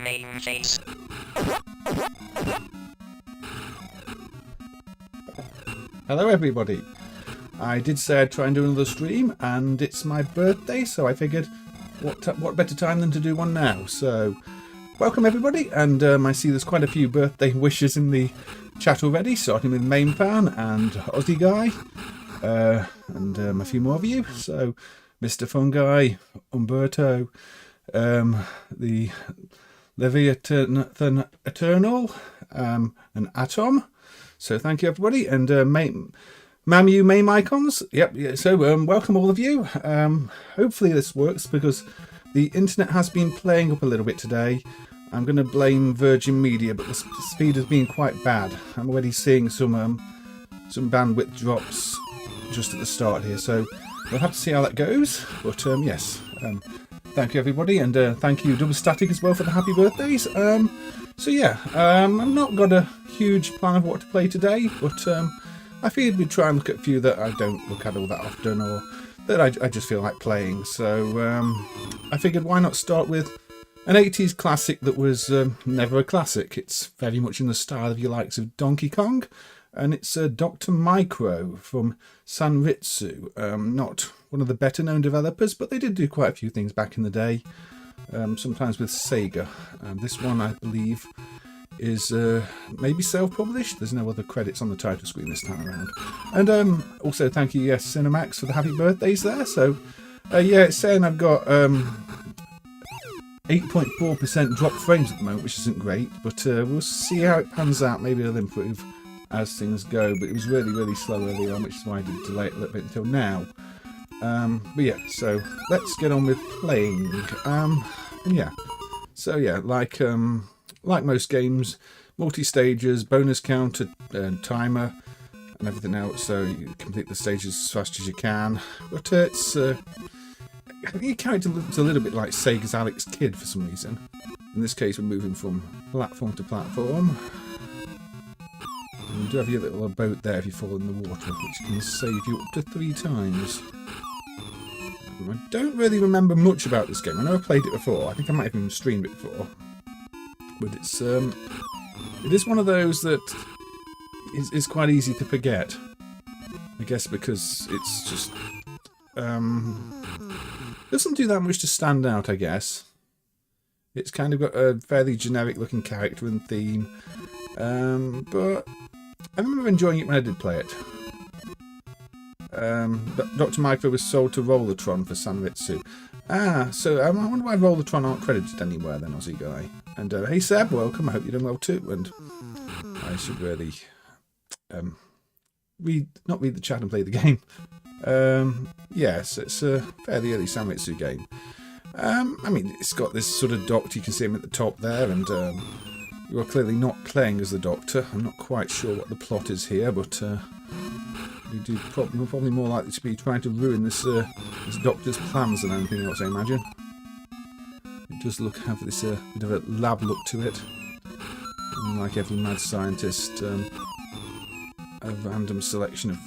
MAME face. Hello everybody. I did say I'd try and do another stream, and it's my birthday, so I figured what better time than to do one now. So welcome everybody, and I see there's quite a few birthday wishes in the chat already, starting with MAME Fan and Aussie Guy, and a few more of you. So Mr. Fungi, Umberto, the Leviathan Eternal, and Atom. So thank you everybody, and MAME icons. Yep. So welcome all of you. Hopefully this works because the internet has been playing up a little bit today. I'm going to blame Virgin Media, but the speed has been quite bad. I'm already seeing some bandwidth drops just at the start here, so we'll have to see how that goes. But yes, thank you everybody, and thank you Double Static as well for the happy birthdays. So yeah, I've not got a huge plan of what to play today, but I figured we'd try and look at a few that I don't look at all that often, or that I just feel like playing. So I figured why not start with an 80s classic that was never a classic. It's very much in the style of your likes of Donkey Kong, and it's Dr. Micro from Sanritsu. Not one of the better known developers, but they did do quite a few things back in the day, sometimes with Sega. This one, I believe, is maybe self-published. There's no other credits on the title screen this time around. And also thank you, yes, Cinemax, for the happy birthdays there. So yeah, it's saying I've got 8.4% drop frames at the moment, which isn't great, but we'll see how it pans out. Maybe it'll improve as things go, but it was really slow earlier on, which is why I did delay it a little bit until now. But yeah, so let's get on with playing. And yeah, so yeah, like most games, multi-stages, bonus counter, timer, and everything else, so you complete the stages as fast as you can. But it's your character looks a little bit like Sega's Alex Kidd for some reason. In this case, we're moving from platform to platform. And you do have your little boat there if you fall in the water, which can save you up to 3 times. I don't really remember much about this game. I know I've played it before. I think I might have even streamed it before. But it is one of those that is quite easy to forget. I guess because it's just doesn't do that much to stand out, I guess. It's kind of got a fairly generic looking character and theme. But I remember enjoying it when I did play it. Dr. Micro was sold to Rollertron for Sanritsu. So I wonder why Rollertron aren't credited anywhere then, Aussie guy. And hey Seb, welcome, I hope you're doing well too. And I should really not read the chat and play the game. Yes, it's a fairly early Sanritsu game. I mean, it's got this sort of doctor, you can see him at the top there, and you are clearly not playing as the Doctor. I'm not quite sure what the plot is here, but we're probably more likely to be trying to ruin this Doctor's plans than anything else, I imagine. It does have this bit of a lab look to it. And like every mad scientist, a random selection of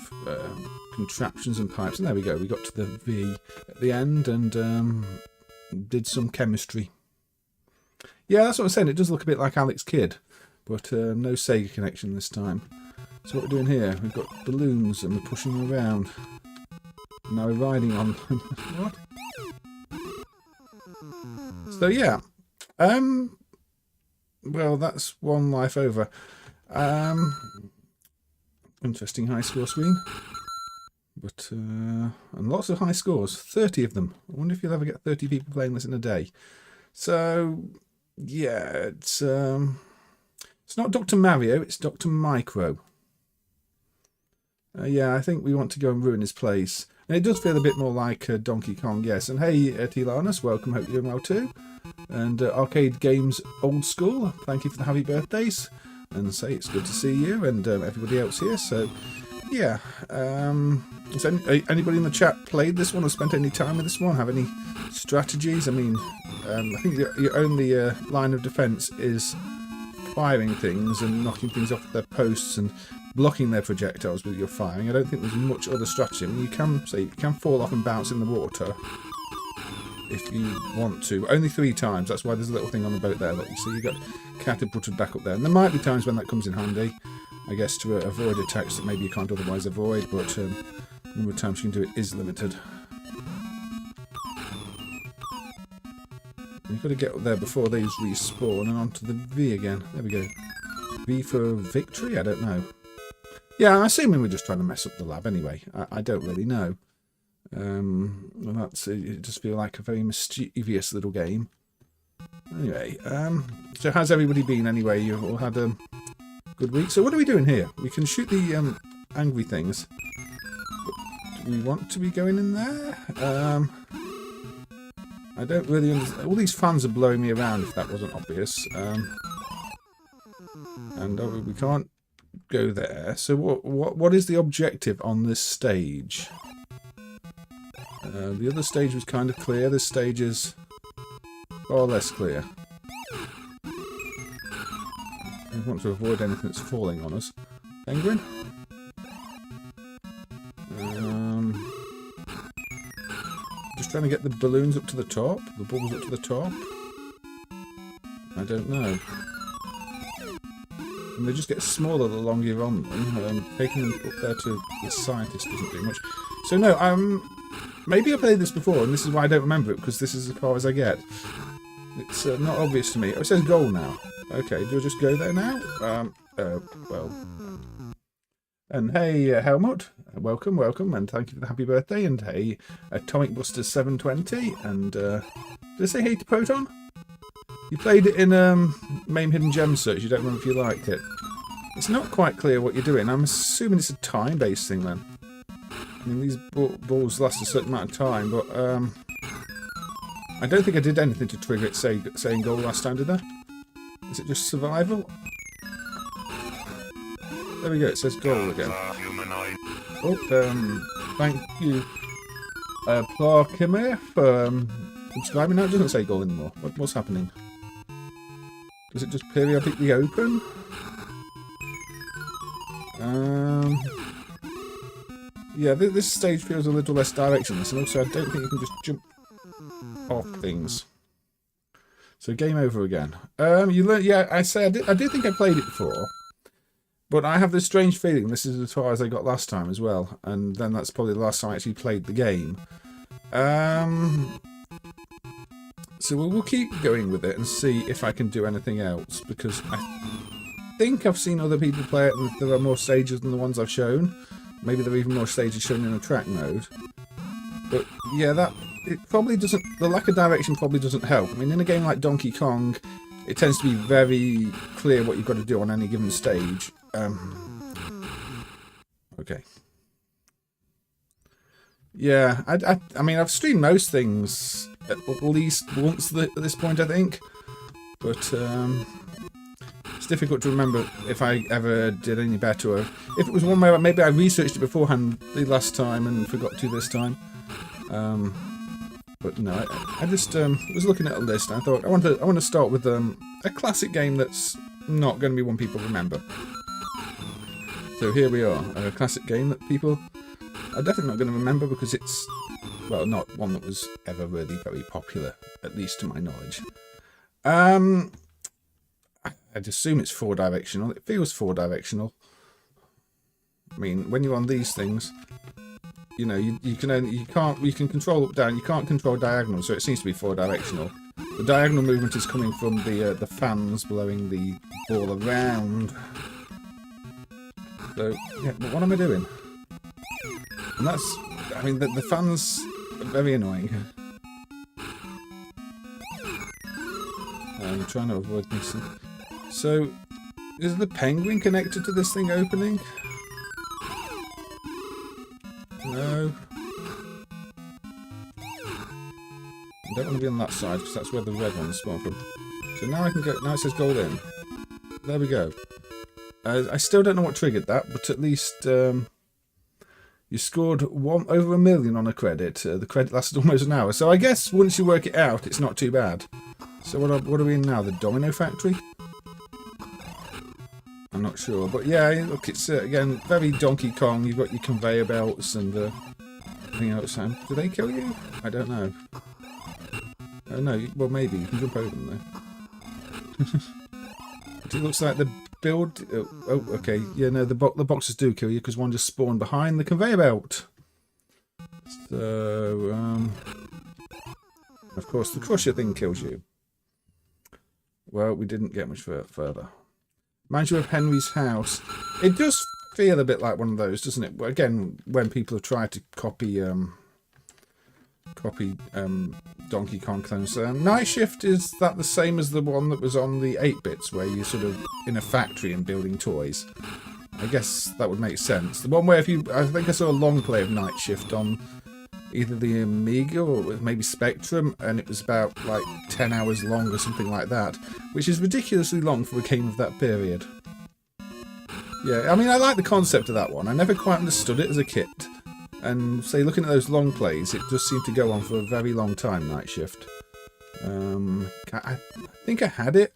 contraptions and pipes. And there we go, we got to the V at the end and did some chemistry. Yeah, that's what I'm saying, it does look a bit like Alex Kidd, but no Sega connection this time. So what we're doing here, we've got balloons and we're pushing them around. Now we're riding on them. What? So yeah, well that's one life over. Interesting high score screen, but and lots of high scores, 30 of them. I wonder if you'll ever get 30 people playing this in a day. So yeah, it's not Dr. Mario, it's Dr. Micro. Yeah, I think we want to go and ruin his place. And it does feel a bit more like Donkey Kong, yes. And hey, Tilanus, welcome, hope you're doing well too. And Arcade Games Old School, thank you for the happy birthdays. And say it's good to see you and everybody else here. So, yeah. Has anybody in the chat played this one or spent any time with this one? Have any strategies? I mean, I think your only line of defence is firing things and knocking things off their posts and blocking their projectiles with your firing. I don't think there's much other strategy. I mean, you can fall off and bounce in the water if you want to. Only 3 times. That's why there's a little thing on the boat there. Look, you see, you got catapulted back up there. And there might be times when that comes in handy, I guess, to avoid attacks that maybe you can't otherwise avoid. But the number of times you can do it is limited. You've got to get up there before these respawn and onto the V again. There we go. V for victory? I don't know. Yeah, I'm assuming we're just trying to mess up the lab anyway. I don't really know. Well, it just feels like a very mischievous little game. Anyway, so how's everybody been anyway? You've all had a good week. So what are we doing here? We can shoot the angry things. But do we want to be going in there? I don't really understand. All these fans are blowing me around, if that wasn't obvious. And we can't go there. So what is the objective on this stage? The other stage was kind of clear. This stage is far less clear. We want to avoid anything that's falling on us. Penguin? Just trying to get the balloons up to the top, the bubbles up to the top. I don't know. And they just get smaller the longer you're on them. Taking them up there to the scientist doesn't do much. So no, maybe I played this before, and this is why I don't remember it, because this is as far as I get. It's not obvious to me. Oh, it says goal now. Okay, do I just go there now? Well. And hey, Helmut, welcome, and thank you for the happy birthday. And hey, Atomic Buster 720. And did I say hey to Proton? You played it in MAME Hidden Gem Search. You don't remember if you liked it. It's not quite clear what you're doing. I'm assuming it's a time-based thing then. I mean, these balls last a certain amount of time, but I don't think I did anything to trigger it saying goal last time, did I? Is it just survival? There we go, it says goal again. Oh, thank you, Clark for subscribing. Now it doesn't say goal anymore. What's happening? Does it just periodically open? Yeah, this stage feels a little less directionless, and also I don't think you can just jump off things. So game over again. You learn. Yeah, I do think I played it before, but I have this strange feeling this is as far as I got last time as well, and then that's probably the last time I actually played the game. So we'll keep going with it and see if I can do anything else, because I think I've seen other people play it and there are more stages than the ones I've shown. Maybe there are even more stages shown in a track mode. But yeah, it probably doesn't. The lack of direction probably doesn't help. I mean, in a game like Donkey Kong, it tends to be very clear what you've got to do on any given stage. Okay. Yeah, I mean, I've streamed most things at least once at this point, I think. But it's difficult to remember if I ever did any better, or if it was one where maybe I researched it beforehand the last time and forgot to this time. But no, I just was looking at a list and I thought I want to start with a classic game that's not going to be one people remember. So here we are, a classic game that people are definitely not going to remember because it's, well, not one that was ever really very popular, at least to my knowledge. I'd assume it's four-directional. It feels four-directional. I mean, when you're on these things, you know, you can control up, down. You can't control diagonal, so it seems to be four-directional. The diagonal movement is coming from the fans blowing the ball around. So yeah, but what am I doing? And that's, I mean, the fans are very annoying. I'm trying to avoid this. So, is the penguin connected to this thing opening? No. I don't want to be on that side because that's where the red ones spawn from. So now I can go. Now it says gold in. There we go. I still don't know what triggered that, but at least you scored over 1 million on a credit. The credit lasted almost an hour. So I guess once you work it out, it's not too bad. So what are we in now? The Domino Factory? I'm not sure, but yeah, look, it's again very Donkey Kong. You've got your conveyor belts and everything else. Do they kill you? I don't know. Oh no, well maybe you can jump over them though. It looks like the build. Oh, okay. Yeah, no, the boxes do kill you because one just spawned behind the conveyor belt. So, of course, the crusher thing kills you. Well, we didn't get much further. Reminds you of Henry's house. It does feel a bit like one of those, doesn't it? Again, when people have tried to copy Donkey Kong clones. Night Shift, is that the same as the one that was on the 8-bits, where you're sort of in a factory and building toys? I guess that would make sense. The one where I think I saw a long play of Night Shift on either the Amiga or maybe Spectrum, and it was about like 10 hours long or something like that, which is ridiculously long for a game of that period. Yeah, I mean, I like the concept of that one. I never quite understood it as a kid. And say, looking at those long plays, it does seem to go on for a very long time, Night Shift. I think I had it.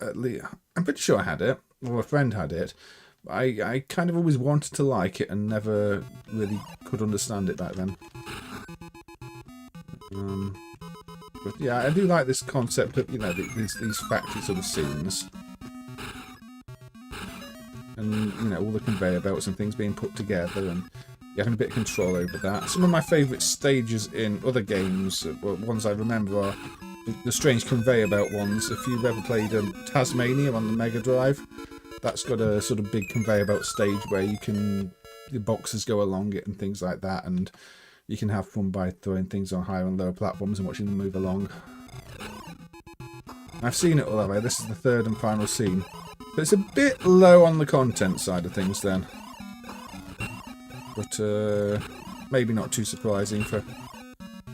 At least, I'm pretty sure I had it, or a friend had it. I kind of always wanted to like it and never really could understand it back then. But yeah, I do like this concept of, you know, these factory sort of scenes. And, you know, all the conveyor belts and things being put together and having a bit of control over that. Some of my favourite stages in other games, ones I remember, are the strange conveyor belt ones. If you've ever played Tasmania on the Mega Drive, that's got a sort of big conveyor belt stage where the boxes go along it and things like that, and you can have fun by throwing things on higher and lower platforms and watching them move along. I've seen it all that way. This is the third and final scene. But it's a bit low on the content side of things then. But maybe not too surprising for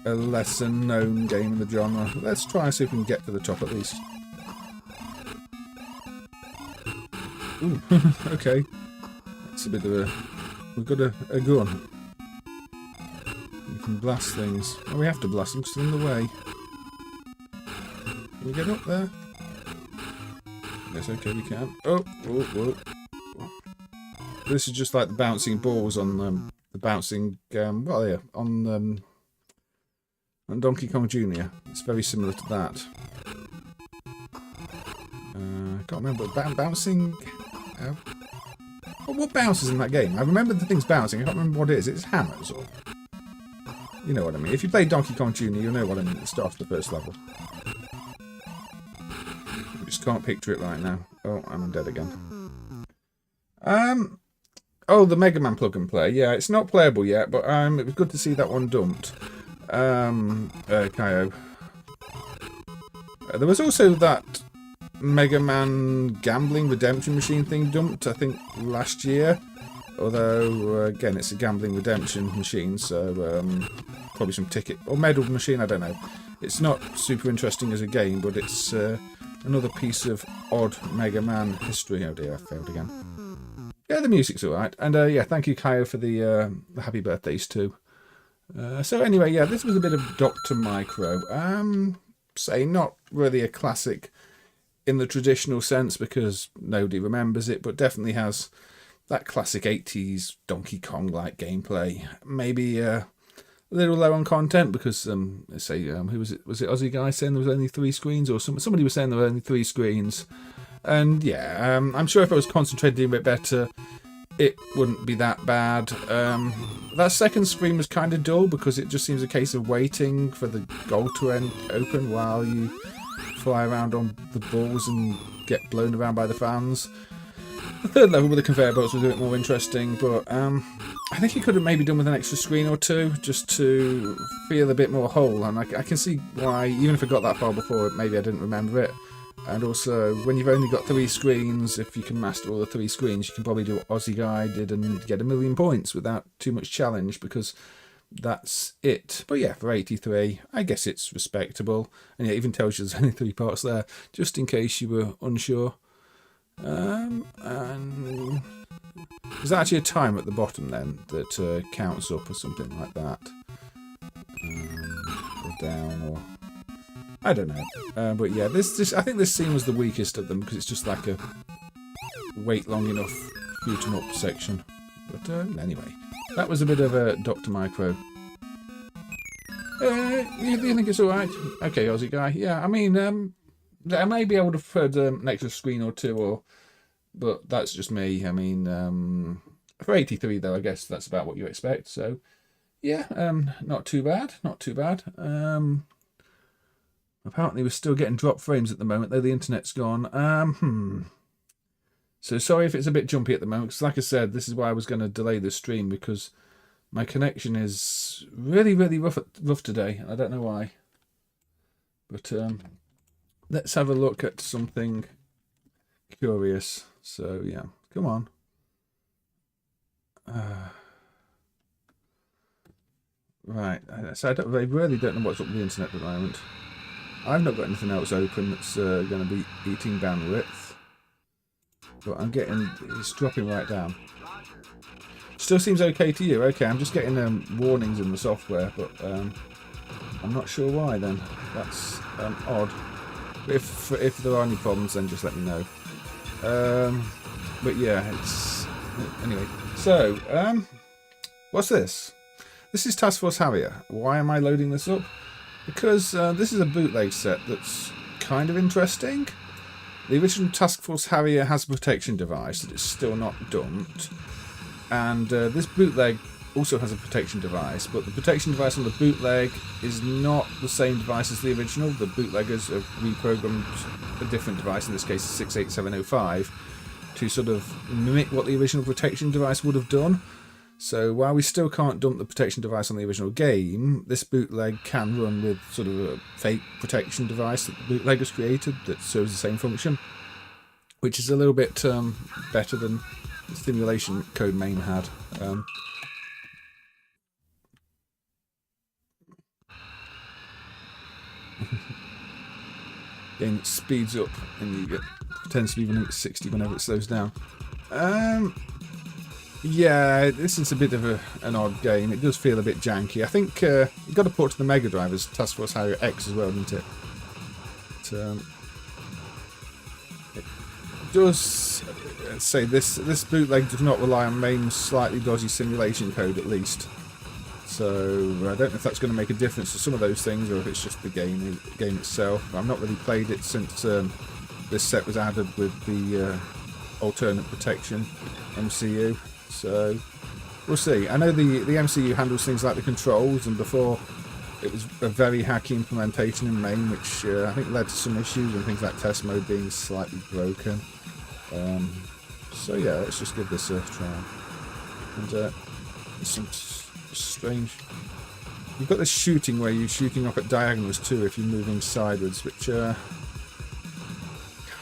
a lesser known game in the genre. Let's try and see if we can get to the top at least. Ooh, okay. That's a bit of a... We've got a gun. We can blast things. Oh, we have to blast them because they're in the way. Can we get up there? Yes, okay, we can. Oh, whoa, whoa. This is just like the bouncing balls on the bouncing, well, yeah, on Donkey Kong Jr. It's very similar to that. I can't remember bouncing. What bounces in that game? I remember the things bouncing. I can't remember what it is. It's hammers, or you know what I mean. If you play Donkey Kong Jr., you'll know what I mean at the start of the first level. I just can't picture it right now. Oh, I'm dead again. Oh, the Mega Man plug and play. Yeah, it's not playable yet, but it was good to see that one dumped. Kyo. There was also that Mega Man gambling redemption machine thing dumped, I think, last year. Although, again, it's a gambling redemption machine, so probably some ticket or medal machine, I don't know. It's not super interesting as a game, but it's another piece of odd Mega Man history. Oh dear, I failed again. Yeah, the music's alright. And yeah, thank you, Kyo, for the happy birthdays too. So anyway, yeah, this was a bit of Dr. Micro. Say not really a classic in the traditional sense because nobody remembers it, but definitely has that classic 80s Donkey Kong-like gameplay. Maybe a little low on content because, let's say, who was it? Was it Aussie guy saying there was only 3 screens, or somebody was saying there were only 3 screens? And yeah, I'm sure if I was concentrating a bit better, it wouldn't be that bad. That second screen was kind of dull because it just seems a case of waiting for the goal to open while you fly around on the balls and get blown around by the fans. The third level with the conveyor belts was a bit more interesting, but I think it could have maybe done with an extra screen or two just to feel a bit more whole. And I can see why, even if I got that far before, maybe I didn't remember it. And also, when you've only got 3 screens, if you can master all the 3 screens, you can probably do what Aussie Guy did and get 1,000,000 points without too much challenge, because that's it. But yeah, for 83, I guess it's respectable. And yeah, it even tells you there's only 3 parts there, just in case you were unsure. And there's actually a timer at the bottom then that counts up or something like that. Or down, or I don't know. But yeah, this I think this scene was the weakest of them because it's just like a wait long enough, shoot 'em up section. But anyway, that was a bit of a Dr. Micro. You think it's alright? Okay, Aussie Guy. Yeah, I mean, maybe I would have preferred an extra screen or 2, but that's just me. I mean, for 83 though, I guess that's about what you expect. So yeah, not too bad. Not too bad. Apparently we're still getting drop frames at the moment, though the internet's gone. So sorry if it's a bit jumpy at the moment, because like I said, this is why I was going to delay the stream, because my connection is really, really rough today. I don't know why. But let's have a look at something curious. So yeah, come on. Right, so I really don't know what's up with the internet at the moment. I've not got anything else open that's going to be eating bandwidth. But I'm getting, it's dropping right down. Still seems okay to you. Okay, I'm just getting warnings in the software, but I'm not sure why then. That's odd. If there are any problems, then just let me know. But yeah, it's... Anyway, so, what's this? This is Task Force Harrier. Why am I loading this up? Because this is a bootleg set that's kind of interesting. The original Task Force Harrier has a protection device that is still not dumped. And this bootleg also has a protection device, but the protection device on the bootleg is not the same device as the original. The bootleggers have reprogrammed a different device, in this case 68705, to sort of mimic what the original protection device would have done. So while we still can't dump the protection device on the original game, this bootleg can run with sort of a fake protection device that the bootleggers created that serves the same function, which is a little bit better than the simulation code MAME had. Game that speeds up and you get tends to be running at 60 whenever it slows down. Yeah, this is a bit of an odd game. It does feel a bit janky. I think you've got to port to the Mega Drive as Task Force Harrier X as well, isn't it? But, it does. say this bootleg does not rely on MAME's slightly dodgy simulation code, at least. So I don't know if that's going to make a difference to some of those things, or if it's just the game itself. I've not really played it since this set was added with the alternate protection MCU. So we'll see. I know the MCU handles things like the controls, and before it was a very hacky implementation in MAME, which I think led to some issues and things like test mode being slightly broken. So yeah, let's just give this a try. And there's some strange... You've got this shooting where you're shooting off at diagonals too if you're moving sideways, which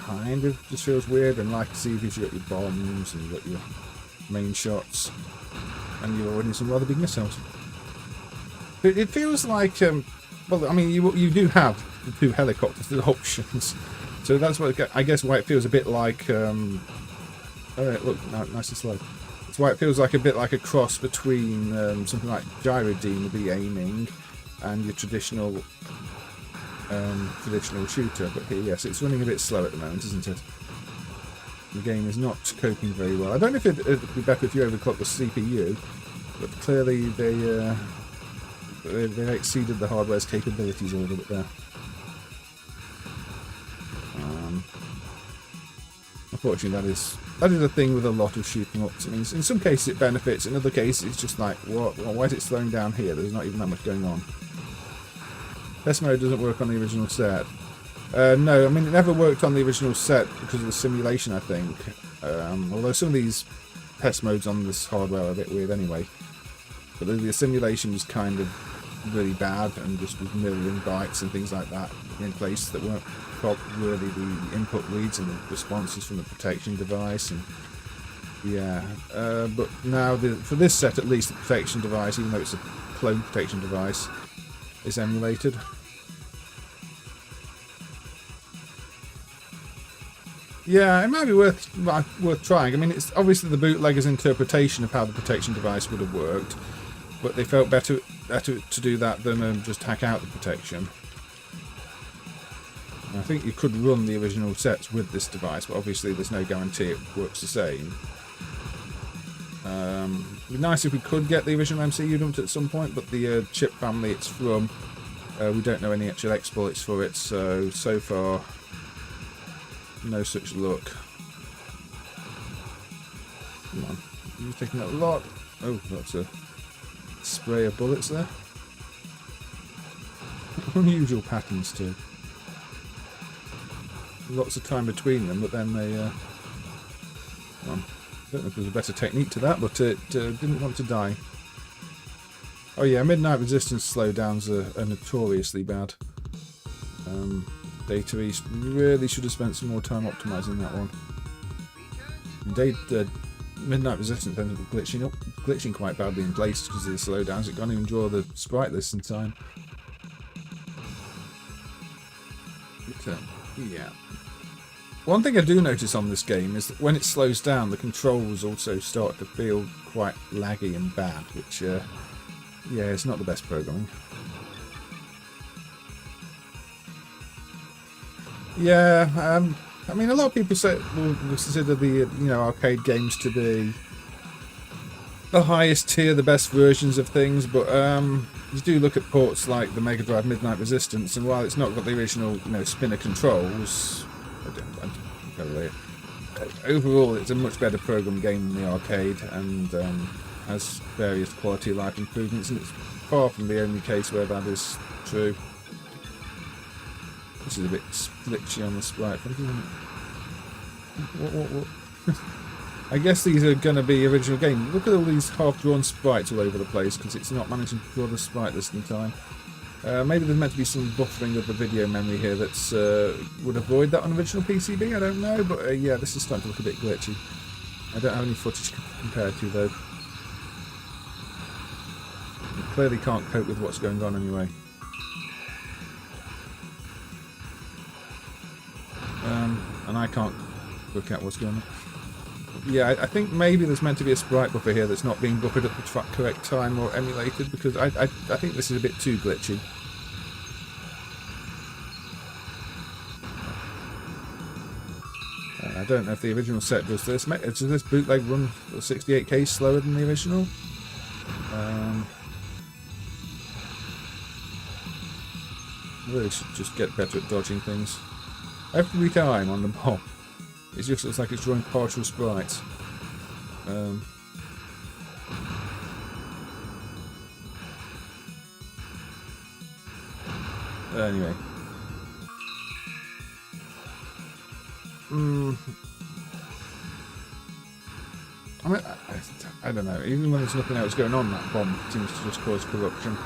kind of just feels weird. And like I see, you've got your bombs and you've got your main shots, and you're already some rather big missiles. But it feels like, well, I mean, you do have the 2 helicopter options, so that's what I guess why it feels a bit like. Look, nice and slow. That's why it feels like a bit like a cross between something like Gyrodean would be aiming and your traditional shooter. But here, yes, it's running a bit slow at the moment, isn't it? The game is not coping very well. I don't know if it'd be better if you overclock the CPU, but clearly they exceeded the hardware's capabilities a little bit there. Unfortunately, that is a thing with a lot of shooting ups. I mean, in some cases it benefits, in other cases it's just like, what? Well, why is it slowing down here? There's not even that much going on. Test mode doesn't work on the original set. No, I mean, it never worked on the original set because of the simulation, I think. Although some of these test modes on this hardware are a bit weird anyway. But the simulation was kind of really bad and just was mirroring bytes and things like that in place that weren't really the input reads and the responses from the protection device. And yeah, but now for this set at least, the protection device, even though it's a clone protection device, is emulated. Yeah, it might be worth trying. I mean, it's obviously the bootlegger's interpretation of how the protection device would have worked, but they felt better to do that than just hack out the protection. And I think you could run the original sets with this device, but obviously there's no guarantee it works the same. It'd be nice if we could get the original MCU dumped at some point, but the chip family it's from, we don't know any actual exploits for it, so far no such luck. Come on, you're taking a lot. Oh, that's a spray of bullets there. Unusual patterns too. Lots of time between them, but then they. Well, I don't know if there's a better technique to that, but it didn't want to die. Oh yeah, midnight resistance slowdowns are notoriously bad. Data really should have spent some more time optimizing that one. Midnight resistance ended up glitching quite badly in places because of the slowdowns. It can't even draw the sprite list in time. But, yeah. One thing I do notice on this game is that when it slows down, the controls also start to feel quite laggy and bad, which, yeah, it's not the best programming. Yeah, I mean, a lot of people will consider the arcade games to be the highest tier, the best versions of things, but you do look at ports like the Mega Drive Midnight Resistance, and while it's not got the original spinner controls, overall it's a much better program game than the arcade, and has various quality of life improvements, and it's far from the only case where that is true. This is a bit glitchy on the sprite. What? I guess these are going to be original game. Look at all these half-drawn sprites all over the place because it's not managing to draw the sprite list in time. Maybe there's meant to be some buffering of the video memory here that's would avoid that on original PCB. I don't know, but yeah, this is starting to look a bit glitchy. I don't have any footage compared to though. I clearly can't cope with what's going on anyway. And I can't work out what's going on. Yeah, I think maybe there's meant to be a sprite buffer here that's not being buffered at the correct time or emulated, because I think this is a bit too glitchy. I don't know if the original set does this. Does this bootleg run 68k slower than the original? I really should just get better at dodging things. Every time on the bomb, it just looks like it's drawing partial sprites. Anyway. I mean, I don't know. Even when there's nothing else going on, that bomb seems to just cause corruption.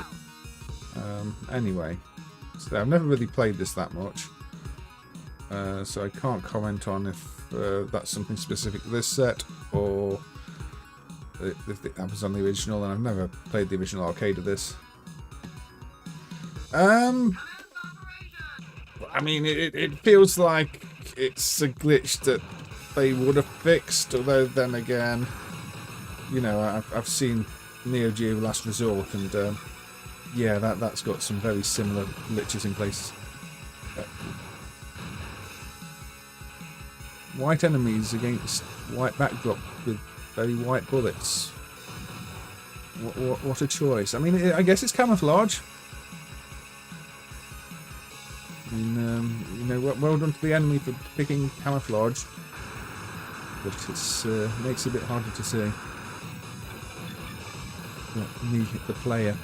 Anyway. So I've never really played this that much. So I can't comment on if that's something specific to this set, or if it happens on the original, and I've never played the original arcade of this. I mean, it feels like it's a glitch that they would have fixed, although then again, you know, I've seen Neo Geo Last Resort, and yeah, that's got some very similar glitches in place. White enemies against white backdrop with very white bullets. What a choice. I mean, I guess it's camouflage. I mean, you know, well done to the enemy for picking camouflage, but it's makes it a bit harder to see. Not me, the player.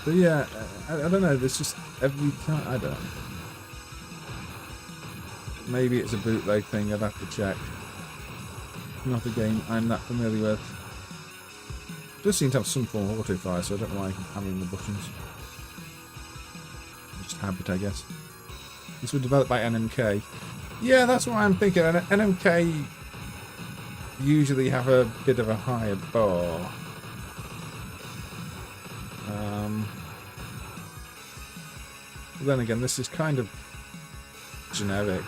But yeah, I don't know. There's just every time. I don't know. Maybe it's a bootleg thing. I'd have to check. Not a game I'm that familiar with. It does seem to have some form of auto fire, so I don't know why I'm hammering the buttons. Just habit, I guess. This was developed by NMK. Yeah, that's what I'm thinking. NMK usually have a bit of a higher bar. But then again, this is kind of generic.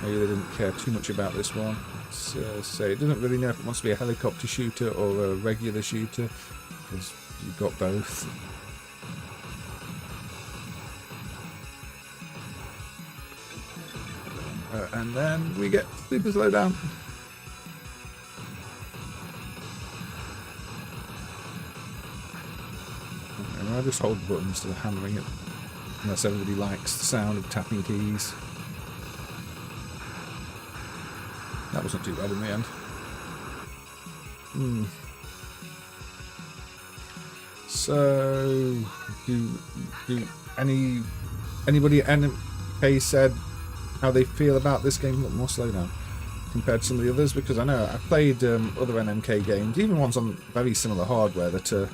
Maybe they didn't care too much about this one. So it doesn't really know if it wants to be a helicopter shooter or a regular shooter, because you've got both. And then we get super slow down. And I just hold the button instead of hammering it, unless everybody likes the sound of tapping keys. That wasn't too bad in the end. So, do anybody at NMK said how they feel about this game? Look, more slowdown compared to some of the others, because I know I've played other NMK games, even ones on very similar hardware, that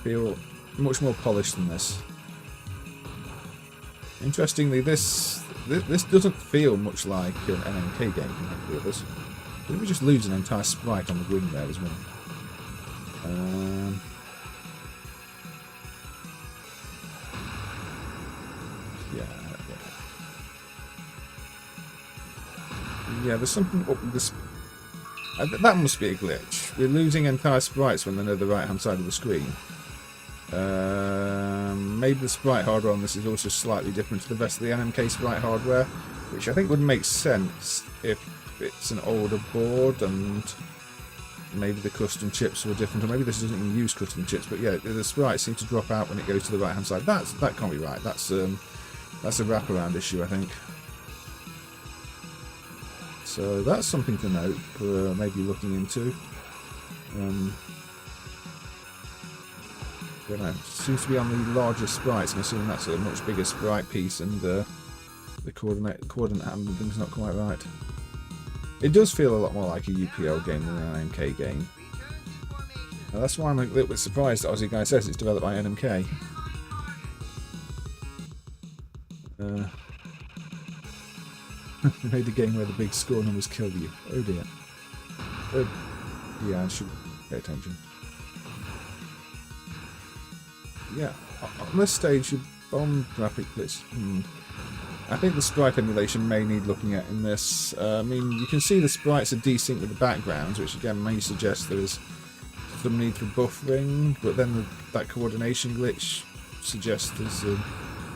feel much more polished than this. Interestingly, this doesn't feel much like an NMK game compared to the others. Did we just lose an entire sprite on the wing there as well? Yeah, there's something up with this. That must be a glitch. We're losing entire sprites when they're near the right-hand side of the screen. Maybe the sprite hardware on this is also slightly different to the rest of the NMK sprite hardware, which I think would make sense if it's an older board and maybe the custom chips were different, or maybe this doesn't even use custom chips. But yeah, the sprites seem to drop out when it goes to the right-hand side. That can't be right. That's a wraparound issue, I think. So that's something to note for maybe looking into. I don't know. It seems to be on the larger sprites, and I assume that's a much bigger sprite piece, and the coordinate handling's not quite right. It does feel a lot more like a UPL game than an NMK game. Now, that's why I'm a little bit surprised that Aussie Guy says it's developed by NMK. Made a game where the big score numbers kill you. Oh dear. Yeah, I should pay attention. Yeah, on this stage, your bomb graphic glitch. I think the sprite emulation may need looking at in this. I mean, you can see the sprites are desynced with the backgrounds, which again may suggest there is some need for buffering, but then that coordination glitch suggests there's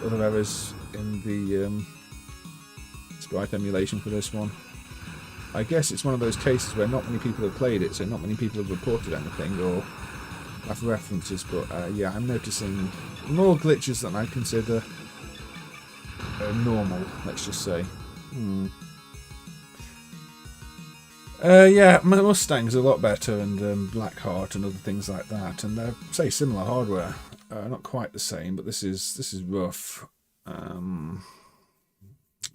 other errors in the sprite emulation for this one. I guess it's one of those cases where not many people have played it, so not many people have reported anything or have references, but yeah, I'm noticing more glitches than I consider normal, let's just say. Yeah, Mustang's a lot better, and Blackheart and other things like that, and they're, say, similar hardware. Not quite the same, but this is rough.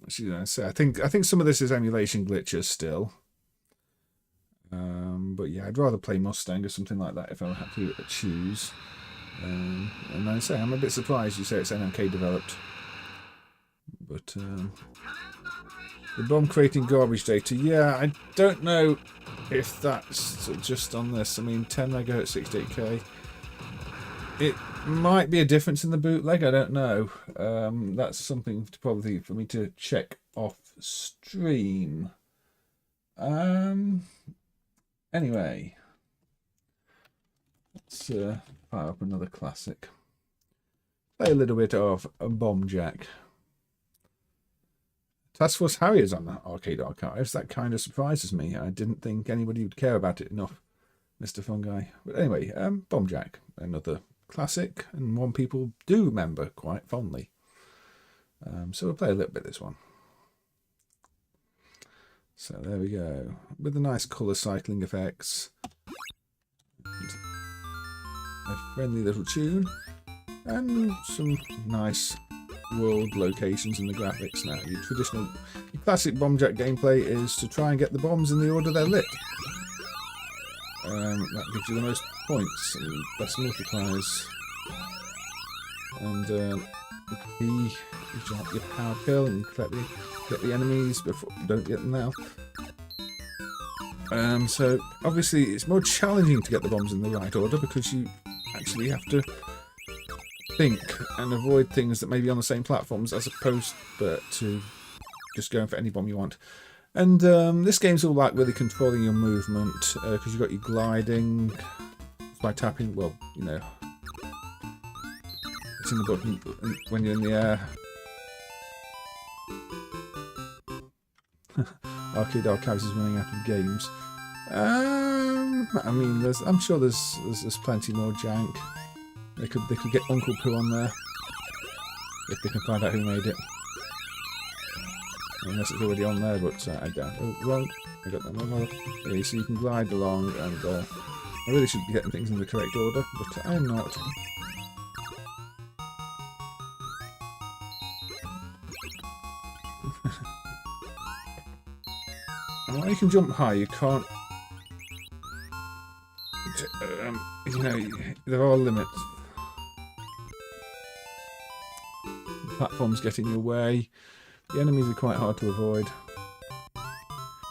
So I think some of this is emulation glitches still. But yeah, I'd rather play Mustang or something like that if I had to choose. And I say I'm a bit surprised you say it's NMK developed. But the bomb creating garbage data, yeah, I don't know if that's just on this. I mean, 10 MHz 68K. It might be a difference in the bootleg, I don't know. That's something probably for me to check off stream. Anyway, let's fire up another classic. Play a little bit of a Bomb Jack. Task Force Harriers on that Arcade Archives. That kind of surprises me. I didn't think anybody would care about it enough, Mr. Fungi. But anyway, Bomb Jack, another classic, and one people do remember quite fondly. So we'll play a little bit of this one. So there we go, with the nice colour cycling effects, and a friendly little tune, and some nice world locations in the graphics. Now, your classic Bomb Jack gameplay is to try and get the bombs in the order they're lit. That gives you the most points and best multipliers. And the key is to have your power pill and get the enemies before don't get them now. So obviously it's more challenging to get the bombs in the right order because you actually have to think and avoid things that may be on the same platforms as opposed to just going for any bomb you want. And this game's all about really controlling your movement because you've got your gliding by tapping, well, you know, hitting the button when you're in the air. Arcade Archives is running out of games. I mean, I'm sure there's plenty more jank. They could get Uncle Pooh on there if they can find out who made it. Unless it's already on there, but I don't. Oh, wrong. I got that wrong. Yeah, so you can glide along, and I really should be getting things in the correct order, but I'm not. And while you can jump high, you can't. You know, there are limits. Platforms get in your way. The enemies are quite hard to avoid.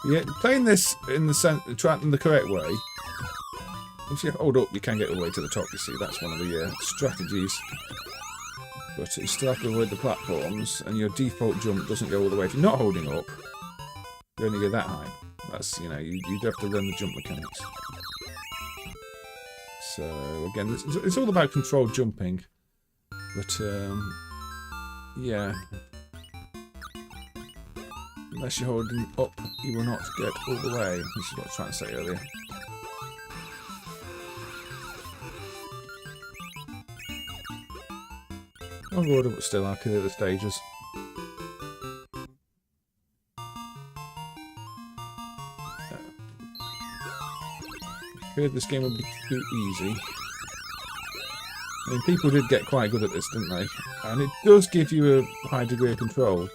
Yeah, playing this in the correct way. If you hold up, you can get all the way to the top. You see, that's one of the strategies. But you still have to avoid the platforms, and your default jump doesn't go all the way. If you're not holding up, you only go that high. That's, you know, you'd have to learn the jump mechanics. So again, it's all about controlled jumping. But yeah. Unless you're holding up, you will not get all the way. This is what I was trying to say earlier. Wrong order, but still, I'll clear the stages. I feared this game would be too easy. I mean, people did get quite good at this, didn't they? And it does give you a high degree of control.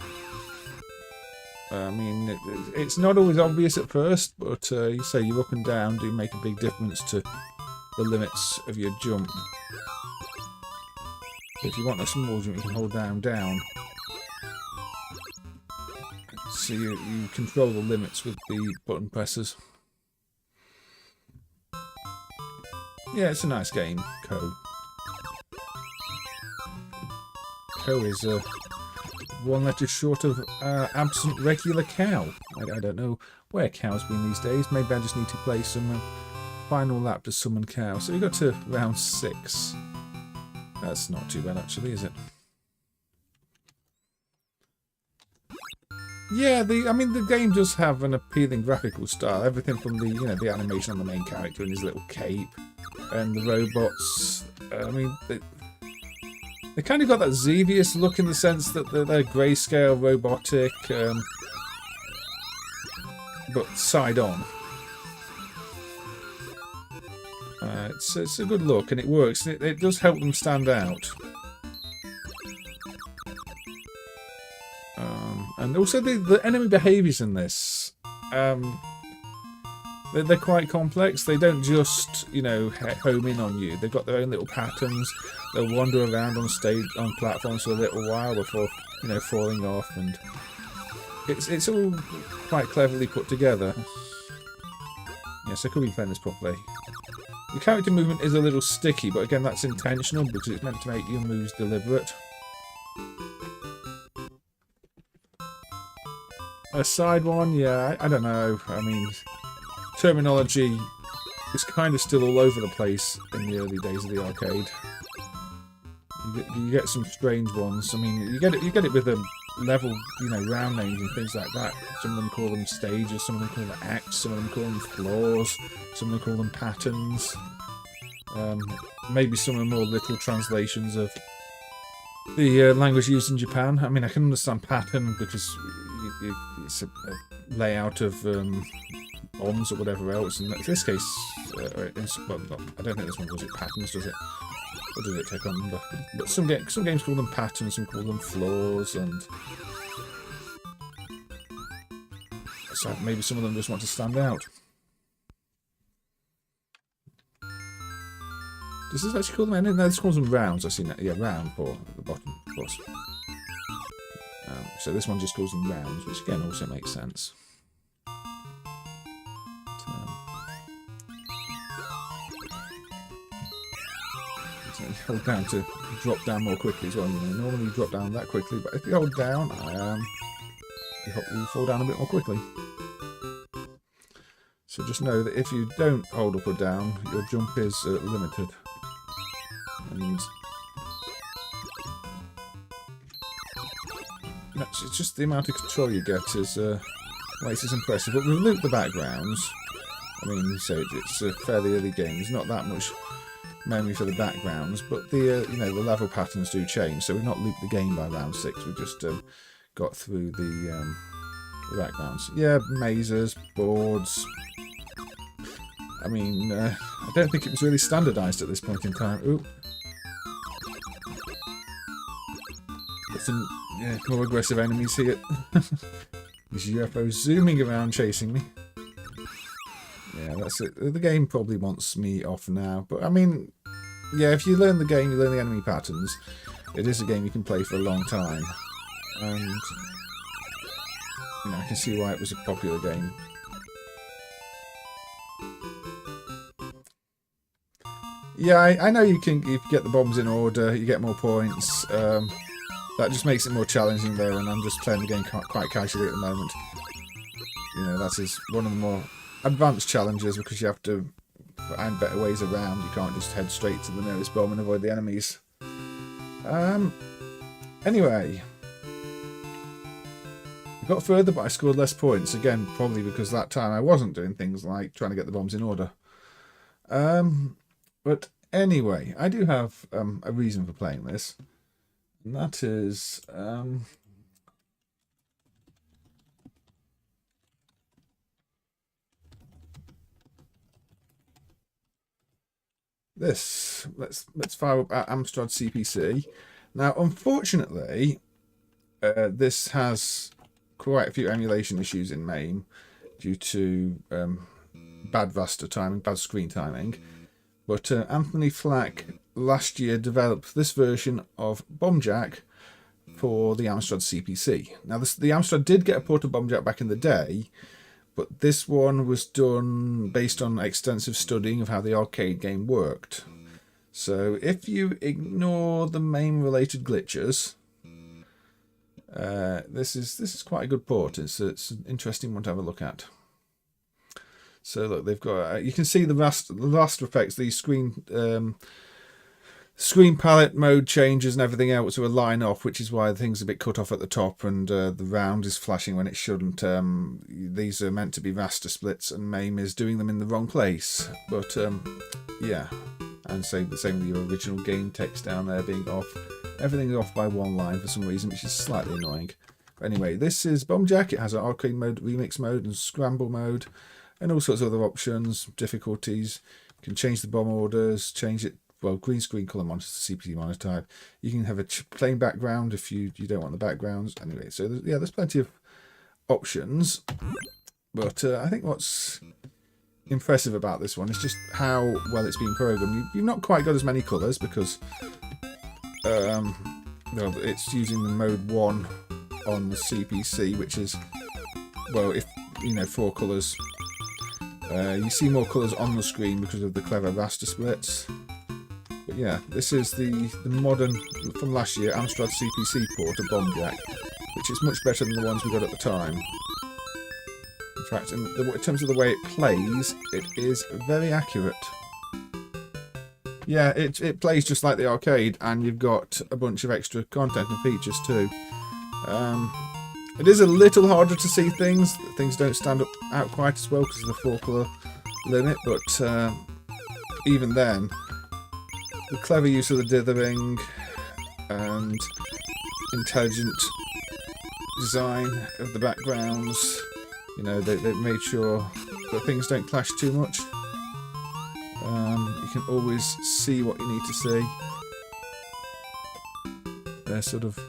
I mean, it's not always obvious at first, but you say your up and down do make a big difference to the limits of your jump. If you want a small jump, you can hold down. So you control the limits with the button presses. Yeah, it's a nice game, Co. Co is one letter short of absent regular cow. I don't know where cow's been these days. Maybe I just need to play some final lap to summon cow. So we got to round 6. That's not too bad actually, is it? Yeah, I mean, the game does have an appealing graphical style. Everything from the, the animation on the main character and his little cape, and the robots. I mean, they kind of got that Xevious look in the sense that they're grayscale, robotic, but side on. It's a good look, and it works. It does help them stand out. And also the enemy behaviours in this, they're quite complex. They don't just, home in on you. They've got their own little patterns. They'll wander around on stage, on platforms for a little while before, falling off. And it's all quite cleverly put together. Yes, I could be playing this properly. The character movement is a little sticky, but again, that's intentional because it's meant to make your moves deliberate. A side one, yeah, I don't know. I mean, terminology is kind of still all over the place in the early days of the arcade. You get some strange ones. I mean, you get it with a level, round names and things like that. Some of them call them stages, some of them call them acts, some of them call them floors, some of them call them patterns. Maybe some of the more literal translations of the language used in Japan. I mean, I can understand pattern because it's a layout of bombs or whatever else. In this case, well, I don't think this one was it patterns, does it? Or did it take on? But some games call them patterns, some call them floors, and so maybe some of them just want to stand out. Does this actually call them anything? No, this calls them rounds. I've seen that. Yeah, round for at the bottom, of course. So this one just calls them rounds, which again also makes sense. So hold down to drop down more quickly as well. Normally you drop down that quickly, but if you hold down, you fall down a bit more quickly. So just know that if you don't hold up or down, your jump is limited. And it's just the amount of control you get is makes it impressive. But we've looped the backgrounds. I mean, so it's a fairly early game. There's not that much memory for the backgrounds, but the the level patterns do change. So we've not looped the game by round 6. We've just got through the backgrounds. Yeah, mazes, boards. I mean, I don't think it was really standardised at this point in time. Ooh. Got some more aggressive enemies here. These UFOs zooming around chasing me. Yeah, that's it. The game probably wants me off now. But, I mean, yeah, if you learn the game, you learn the enemy patterns. It is a game you can play for a long time. And, I can see why it was a popular game. Yeah, I know if you get the bombs in order, you get more points. That just makes it more challenging there, and I'm just playing the game quite casually at the moment. That is one of the more advanced challenges because you have to find better ways around. You can't just head straight to the nearest bomb and avoid the enemies. Anyway. I got further, but I scored less points. Again, probably because that time I wasn't doing things like trying to get the bombs in order. But anyway, I do have a reason for playing this. And that is... this. Let's fire up our Amstrad CPC. Now, unfortunately, this has quite a few emulation issues in MAME due to bad raster timing, bad screen timing. But Anthony Flack last year developed this version of BombJack for the Amstrad CPC. Now, the Amstrad did get a port of BombJack back in the day, but this one was done based on extensive studying of how the arcade game worked. So if you ignore the MAME-related glitches, this is quite a good port. It's an interesting one to have a look at. So look, they've got you can see the raster effects. The screen palette mode changes and everything else to align off, which is why things are a bit cut off at the top and the round is flashing when it shouldn't. These are meant to be raster splits and MAME is doing them in the wrong place. But yeah, and the same with your original game text down there being off. Everything's off by one line for some reason, which is slightly annoying. But anyway, this is Bombjack. It has an arcade mode, remix mode and scramble mode and all sorts of other options, difficulties. You can change the bomb orders, change it. Well, green screen colour monitor, CPC monitor type. You can have a plain background if you don't want the backgrounds. Anyway, so there's plenty of options. But I think what's impressive about this one is just how well it's been programmed. You've not quite got as many colours because well, it's using the mode 1 on the CPC, which is, well, if you know, 4 colours. You see more colours on the screen because of the clever raster splits. But yeah, this is the modern, from last year, Amstrad CPC port of Bombjack, which is much better than the ones we got at the time. In fact, in terms of the way it plays, it is very accurate. Yeah, it plays just like the arcade, and you've got a bunch of extra content and features too. It is a little harder to see things. Things don't stand out quite as well because of the 4-colour limit, but even then, the clever use of the dithering and intelligent design of the backgrounds, you know, they've made sure that things don't clash too much. You can always see what you need to see. They're sort of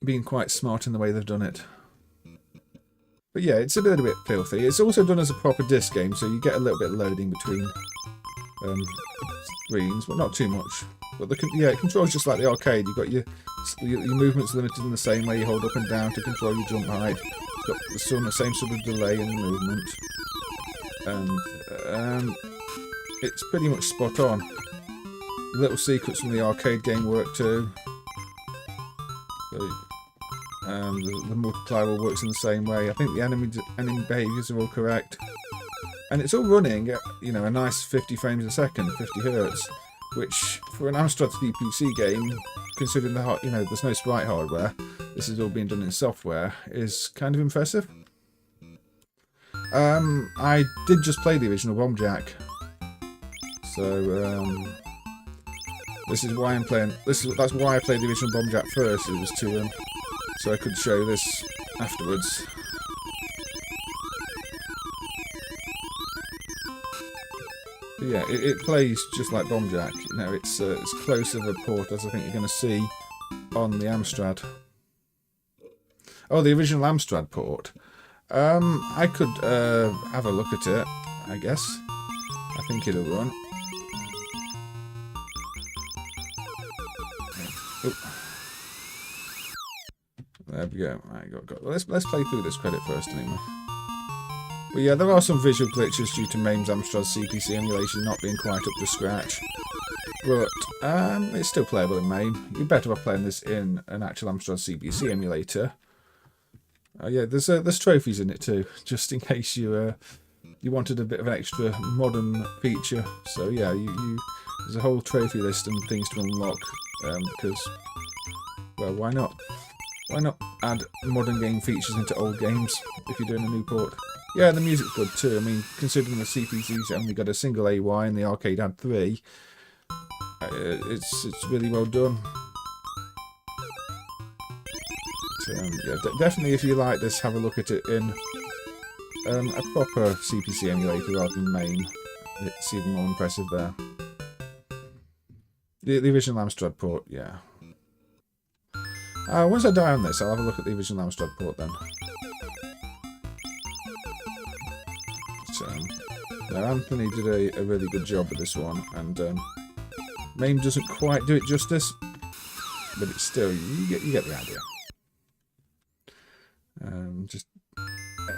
being quite smart in the way they've done it. But yeah, it's a little bit filthy. It's also done as a proper disc game, so you get a little bit of loading between screens, but not too much. But it controls just like the arcade. You've got your movements limited in the same way. You hold up and down to control your jump height. It's got the same sort of delay in the movement, and it's pretty much spot on. The little secrets from the arcade game work too. The multiplier all works in the same way. I think the enemy behaviours are all correct, and it's all running at, you know, a nice 50 frames a second, 50 hertz, which for an Amstrad CPC game, considering there's no sprite hardware, this is all being done in software, is kind of impressive. I did just play the original Bombjack, so this is why I'm playing. That's why I played the original Bombjack first. It was to so I could show this afterwards. But yeah, it plays just like Bombjack. You know, it's close of a port as I think you're going to see on the Amstrad. Oh, the original Amstrad port. I could have a look at it, I guess. I think it'll run. Oh. There we go. Right, let's play through this credit first anyway. But yeah, there are some visual glitches due to MAME's Amstrad CPC emulation not being quite up to scratch. But it's still playable in MAME. You're better off playing this in an actual Amstrad CPC emulator. Yeah, there's trophies in it too, just in case you wanted a bit of an extra modern feature. So yeah, there's a whole trophy list and things to unlock because, well, why not? Why not add modern game features into old games if you're doing a new port? Yeah, the music's good too. I mean, considering the CPC's only got a single AY and the arcade had 3, it's really well done. So, yeah, definitely if you like this, have a look at it in a proper CPC emulator rather than MAME. It's even more impressive there. The original Amstrad port, yeah. Once I die on this, I'll have a look at the original Amstrad port then. So, Anthony did a really good job with this one, and MAME doesn't quite do it justice, but it's still, you get the idea. Just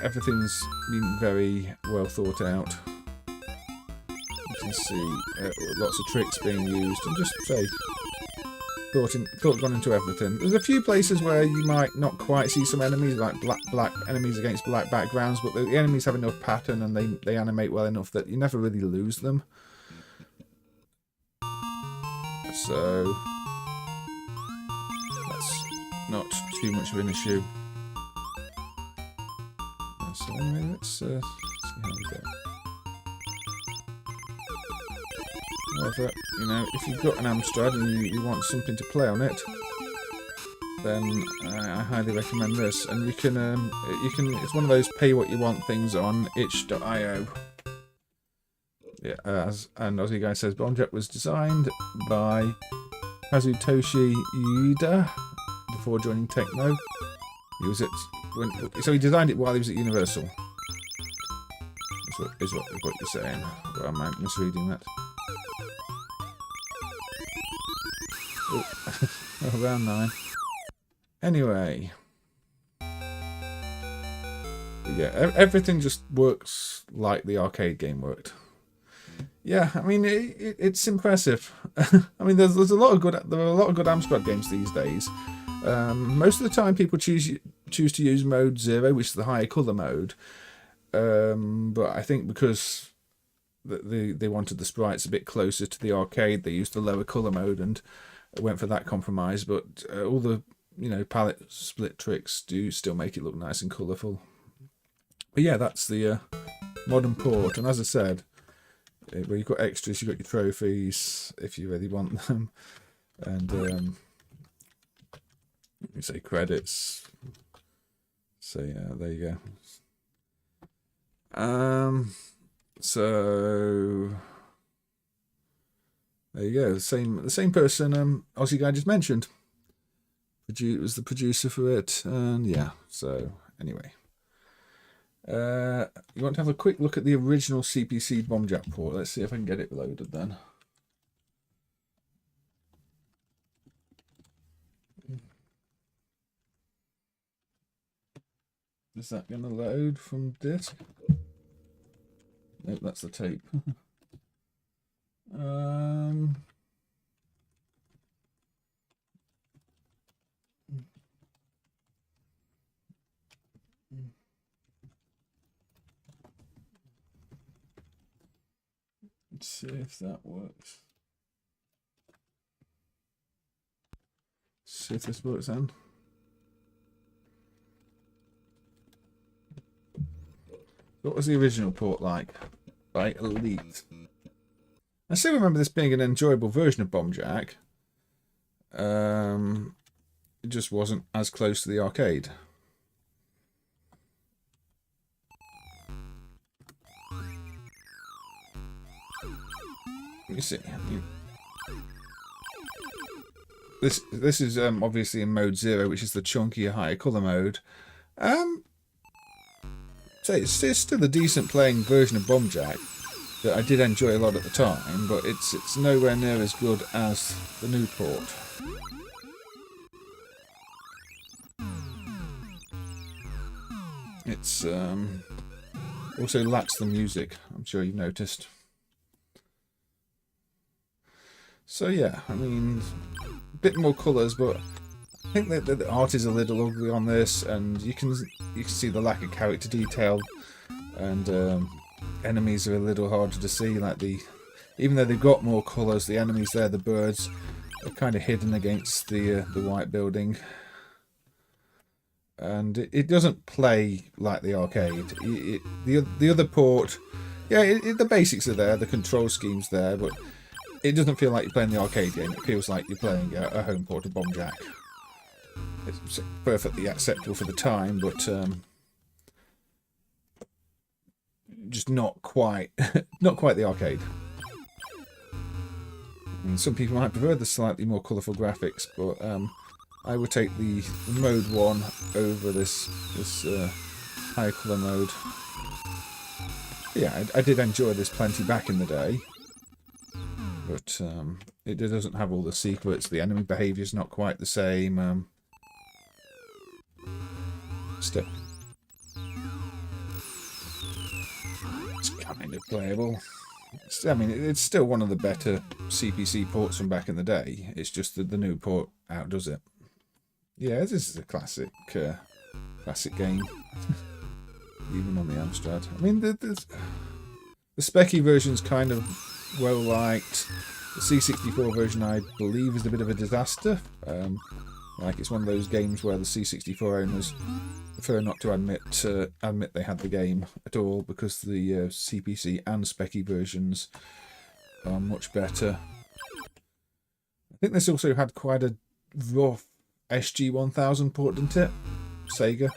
everything's been very well thought out. You can see lots of tricks being used, and just say thought gone into everything. There's a few places where you might not quite see some enemies, like black enemies against black backgrounds, but the enemies have enough pattern and they animate well enough that you never really lose them. So that's not too much of an issue. So anyway, let's see how we go. However, you know, if you've got an Amstrad and you want something to play on it, then I highly recommend this. And you can it's one of those pay what you want things on itch.io. Yeah, and as you guys says, Bombjack was designed by Kazutoshi Ueda before joining Tecmo. He was so he designed it while he was at Universal. Is what you're saying. Or am I misreading that? Oh, round 9. Anyway. Yeah, everything just works like the arcade game worked. Yeah, I mean it's impressive. I mean there are a lot of good Amstrad games these days. Most of the time people choose to use mode 0, which is the higher colour mode. But I think because they wanted the sprites a bit closer to the arcade, they used the lower colour mode and went for that compromise. But all the palette split tricks do still make it look nice and colourful. But yeah, that's the modern port. And as I said, where you've got extras, you've got your trophies if you really want them, and you say credits. So yeah, there you go. So there you go. The same person Aussie guy just mentioned. Was the producer for it, and yeah. So anyway. You want to have a quick look at the original CPC Bombjack port. Let's see if I can get it loaded then. Is that going to load from disk? Nope, that's the tape. Let's see if that works. See if this works then. What was the original port like? By Elite. I still remember this being an enjoyable version of Bombjack. It just wasn't as close to the arcade. Let me see. This is obviously in mode 0, which is the chunkier, higher colour mode. So it's still a decent playing version of Bombjack that I did enjoy a lot at the time, but it's nowhere near as good as the new port. It's also lacks the music, I'm sure you've noticed. So yeah, I mean, a bit more colours, but I think that the art is a little ugly on this, and you can see the lack of character detail, and enemies are a little harder to see. Like even though they've got more colours, the enemies there, the birds, are kind of hidden against the white building, and it doesn't play like the arcade. The other port, yeah, the basics are there, the control scheme's there, but it doesn't feel like you're playing the arcade game. It feels like you're playing a home port of Bombjack. It's perfectly acceptable for the time, but just not quite the arcade. And some people might prefer the slightly more colourful graphics, but I would take the mode 1 over this higher colour mode. But yeah, I did enjoy this plenty back in the day. But it doesn't have all the secrets. The enemy behaviour is not quite the same. Still, it's kind of playable. I mean, it's still one of the better CPC ports from back in the day. It's just that the new port outdoes it. Yeah, this is a classic game. Even on the Amstrad. I mean, the specky version's kind of well liked. The C64 version, I believe, is a bit of a disaster. Like, it's one of those games where the C64 owners prefer not to admit they had the game at all, because the CPC and Specky versions are much better. I think this also had quite a rough SG-1000 port, didn't it? Sega.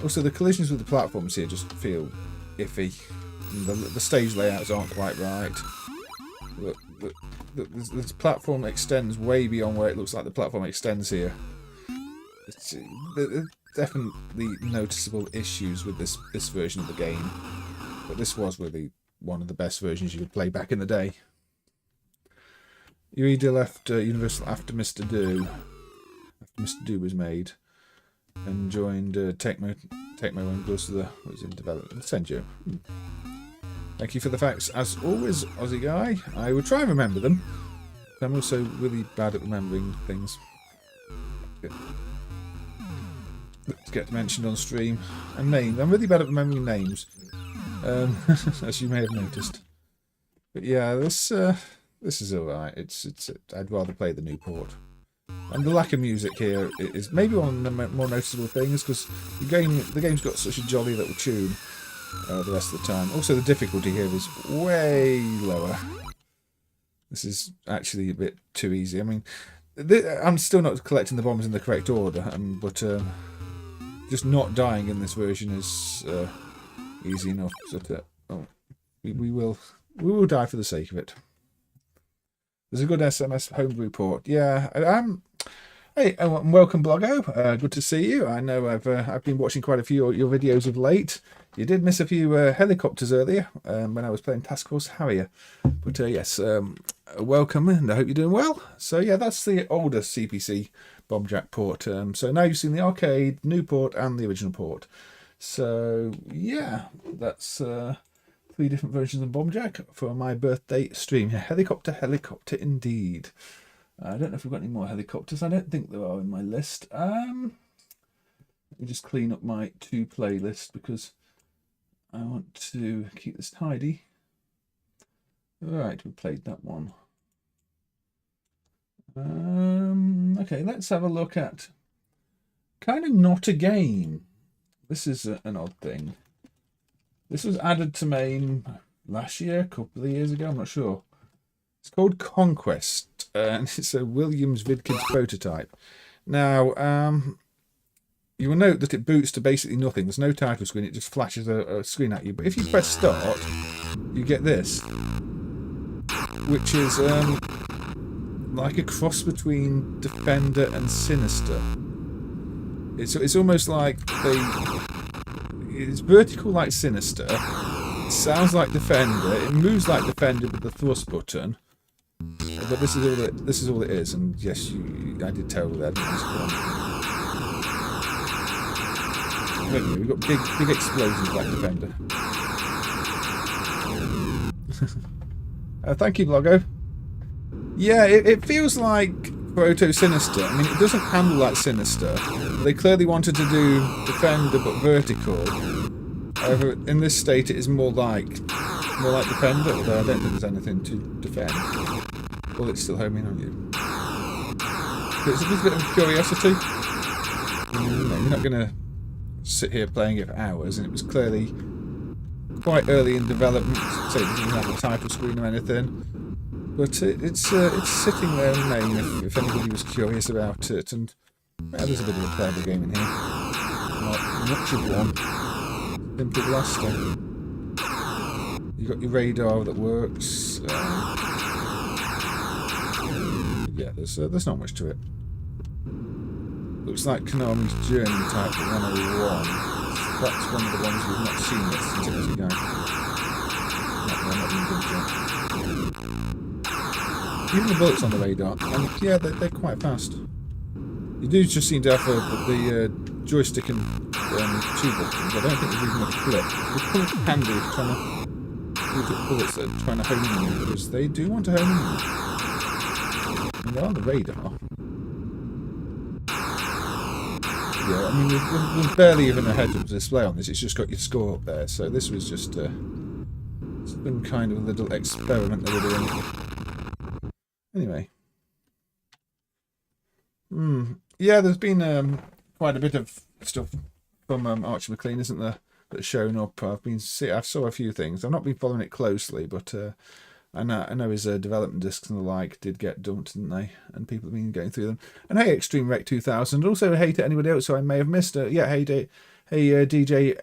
Also, the collisions with the platforms here just feel iffy. The stage layouts aren't quite right. This platform extends way beyond where it looks like the platform extends here. There's definitely noticeable issues with this version of the game, but this was really one of the best versions you could play back in the day. Ueda left Universal after Mr. Do was made, and joined Tecmo and goes to the was in development. Senjo. Thank you for the facts, as always, Aussie guy. I will try and remember them. I'm also really bad at remembering things. Let's get mentioned on stream. And names. I'm really bad at remembering names, as you may have noticed. But yeah, this is alright. I'd rather play the new port. And the lack of music here is maybe one of the more noticeable things, because the game's got such a jolly little tune the rest of the time. Also, the difficulty here is way lower. This is actually a bit too easy. I mean, I'm still not collecting the bombs in the correct order, but just not dying in this version is easy enough. So we will die for the sake of it. There's a good SMS Homebrew port. Yeah, hey, and welcome, Bloggo. Good to see you. I know I've been watching quite a few of your videos of late. You did miss a few helicopters earlier when I was playing Task Force Harrier. But yes, welcome, and I hope you're doing well. So yeah, that's the older CPC Bomb Jack port. So now you've seen the arcade, new port, and the original port. So yeah, that's 3 different versions of Bomb Jack for my birthday stream. Yeah, helicopter indeed. I don't know if we've got any more helicopters. I don't think there are in my list. Let me just clean up my 2 playlist, because I want to keep this tidy. Right, we played that one. Okay, let's have a look at kind of not a game. This is an odd thing. This was added to MAME last year, a couple of years ago, I'm not sure. It's called Conquest, and it's a Williams VidKids prototype. Now, you will note that it boots to basically nothing. There's no title screen, it just flashes a screen at you. But if you press start, you get this, which is like a cross between Defender and Sinister. It's almost like it's vertical like Sinister, it sounds like Defender, it moves like Defender with the thrust button. But this is all it is, and yes, I did terrible there. We've got big explosions like Defender. Thank you, Bloggo. Yeah, it feels like Proto Sinister. I mean, it doesn't handle like Sinister. They clearly wanted to do Defender but vertical. However, in this state, it is more like Defender, although I don't think there's anything to defend. Well, it's still homing on you. But it's a bit of curiosity. You're not going to sit here playing it for hours, and it was clearly quite early in development, so it doesn't have a title screen or anything. But it's sitting there in MAME if anybody was curious about it, and well, there's a bit of a playable game in here. Not much of one. Simply blasting. You've got your radar that works. Yeah, there's not much to it. Looks like Konami's Journey Type 101. That's one of the ones we've not seen yet since it was a game. Even the bullets on the radar, and yeah, they're quite fast. You do just seem to have the joystick and 2 buttons. I don't think there's even a flip. It's quite handy if trying to look at bullets that are trying to home in you, because they do want to home in you. And they're on the radar. Yeah, I mean, there's barely even a heads-up display on this. It's just got your score up there. So this was just some kind of a little experiment they were doing. Anyway. Yeah, there's been quite a bit of stuff from Archie McLean, isn't there? That's shown up. I saw a few things. I've not been following it closely, but I know his development discs and the like did get dumped, didn't they? And people have been going through them. And hey, Extreme Rec 2000. Also, hey to anybody else who I may have missed. Yeah, hey DJ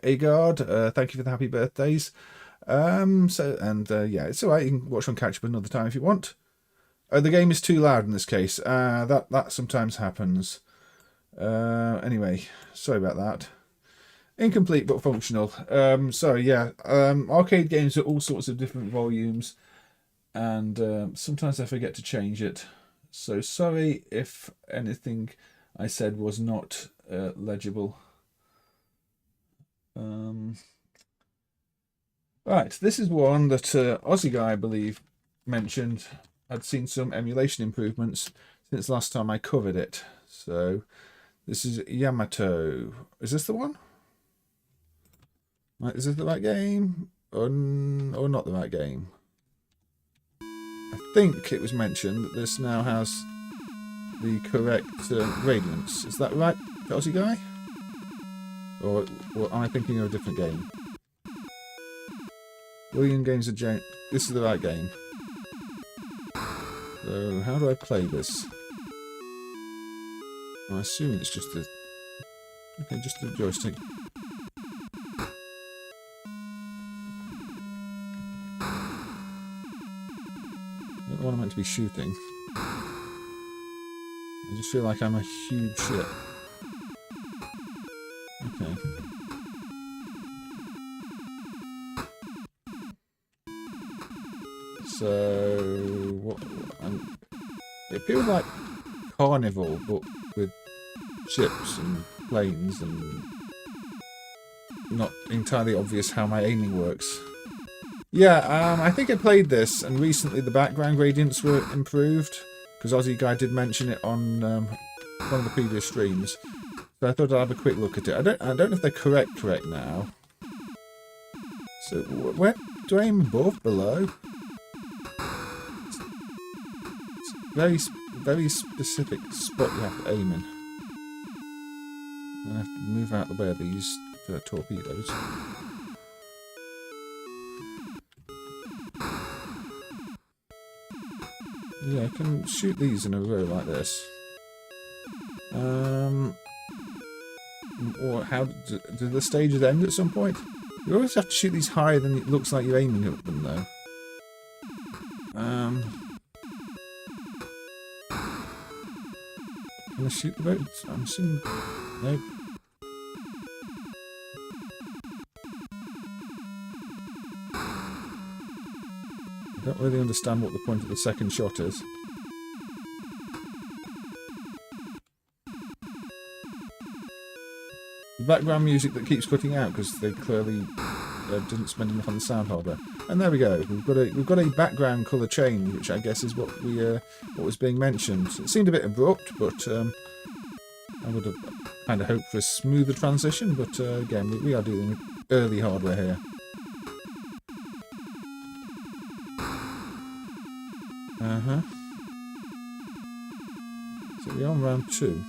Agard. Thank you for the happy birthdays. Yeah, it's all right. You can watch on catch up another time if you want. The game is too loud in this case. That sometimes happens. Anyway, sorry about that. Incomplete but functional. Arcade games are all sorts of different volumes, and sometimes I forget to change it. So sorry if anything I said was not legible. Right, this is one that Aussie guy, I believe, mentioned. I'd seen some emulation improvements since last time I covered it. So this is Yamato. Is this the one? Is this the right game? Or not the right game? I think it was mentioned that this now has the correct gradients. Is that right, Aussie guy? Or am I thinking of a different game? William Games of Jane. This is the right game. So how do I play this? I assume it's just a joystick. Not the one I'm meant to be shooting. I just feel like I'm a huge shit. Okay. So it feels like Carnival, but with ships and planes, and not entirely obvious how my aiming works. Yeah, I think I played this, and recently the background gradients were improved, because Aussie Guy did mention it on one of the previous streams. So I thought I'd have a quick look at it. I don't know if they're correct now. So where do I aim? Above, below? It's very specific spot you have to aim in. I have to move out the way of these torpedoes. Yeah, I can shoot these in a row like this. Or how do the stages end at some point? You always have to shoot these higher than it looks like you're aiming at them, though. Can I shoot the boats? I'm assuming... Nope. I don't really understand what the point of the second shot is. The background music that keeps cutting out because they clearly didn't spend enough on the sound hardware. And there we go. We've got a background colour change, which I guess is what was being mentioned. It seemed a bit abrupt, but I would have kind of hoped for a smoother transition. But again, we are dealing with early hardware here. So we're on round 2.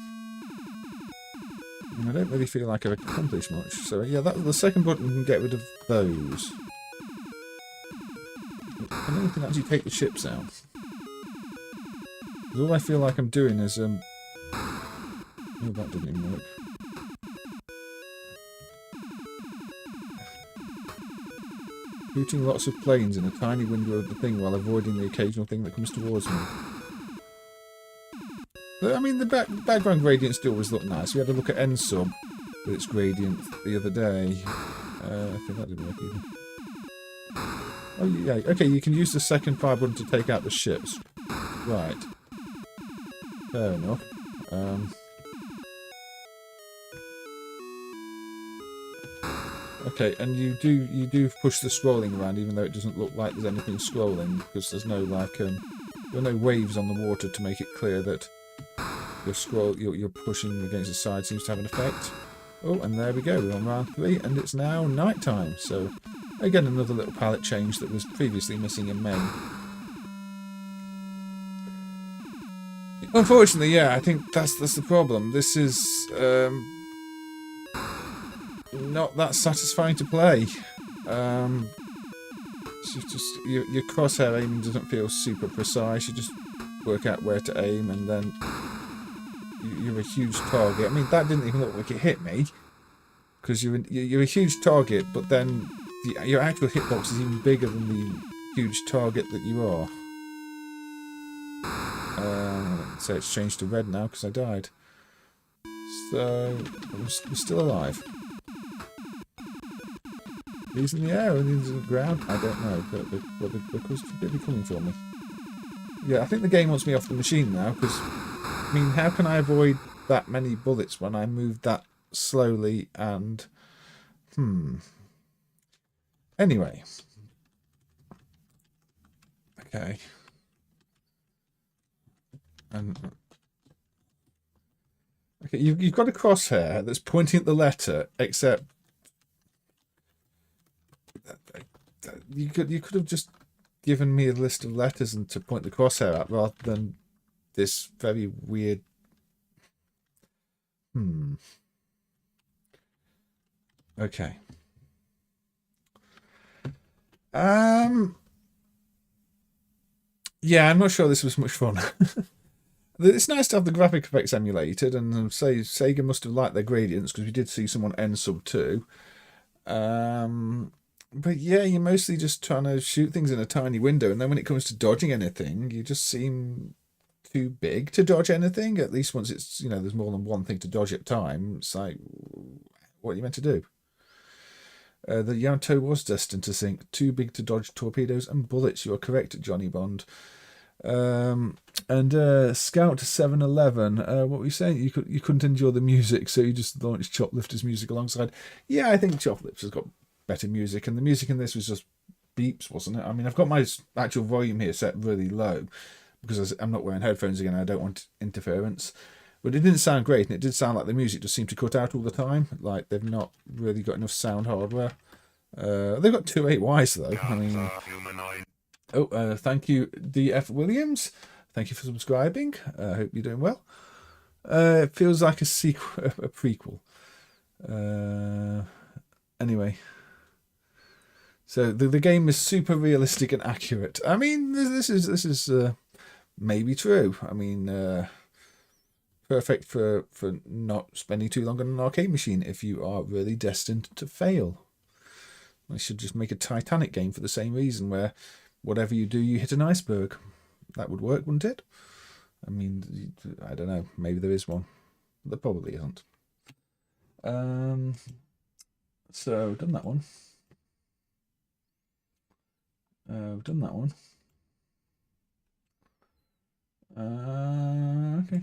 And I don't really feel like I've accomplished much. So yeah, the second button can get rid of those. I don't think actually take the ships out. Because all I feel like I'm doing is oh, that didn't even work. Shooting lots of planes in a tiny window of the thing while avoiding the occasional thing that comes towards me. But, I mean, the background gradient still always look nice. We had a look at N-Sub with its gradient the other day. I think that didn't work either. Oh, yeah. Okay, you can use the second fire button to take out the ships. Right. Fair enough. Okay, and you do push the scrolling around, even though it doesn't look like there's anything scrolling, because there's no like there are no waves on the water to make it clear that you're pushing against the side seems to have an effect. Oh, and there we go. We're on round 3, and it's now night time. So again, another little palette change that was previously missing in MAME. Unfortunately, yeah, I think that's the problem. This is not that satisfying to play. It's just your crosshair aiming doesn't feel super precise. You just work out where to aim, and then you're a huge target. I mean, that didn't even look like it hit me, because you're a huge target, but then your actual hitbox is even bigger than the huge target that you are. So it's changed to red now because I died. So we're still alive. These in the air and these in the ground? I don't know, but they're completely coming for me. Yeah, I think the game wants me off the machine now, because, I mean, how can I avoid that many bullets when I move that slowly and... Anyway. Okay. And... Okay, you've got a crosshair that's pointing at the letter, except... You could have just given me a list of letters and to point the crosshair at, rather than this very weird... Okay. Yeah, I'm not sure this was much fun. It's nice to have the graphic effects emulated, and say Sega must have liked their gradients, because we did see someone end sub 2. But yeah, you're mostly just trying to shoot things in a tiny window, and then when it comes to dodging anything, you just seem too big to dodge anything. At least once it's, you know, there's more than one thing to dodge at a time. It's like, what are you meant to do? The Yamato was destined to sink. Too big to dodge torpedoes and bullets. You are correct, Johnny Bond. And Scout 711, what were you saying? You couldn't endure the music, so you just launched Choplifter's music alongside. Yeah, I think Choplifter's got better music, and the music in this was just beeps, wasn't it? I mean, I've got my actual volume here set really low because I'm not wearing headphones again. I don't want interference, but it didn't sound great, and it did sound like the music just seemed to cut out all the time. Like they've not really got enough sound hardware. They've got 2 8Ys though. I mean, thank you, D.F. Williams. Thank you for subscribing. I hope you're doing well. It feels like a sequel, a prequel. Anyway. So the game is super realistic and accurate. I mean, this is maybe true. I mean, perfect for not spending too long on an arcade machine if you are really destined to fail. I should just make a Titanic game for the same reason, where whatever you do, you hit an iceberg. That would work, wouldn't it? I mean, I don't know. Maybe there is one. There probably isn't. So, done that one. We've done that one. Okay.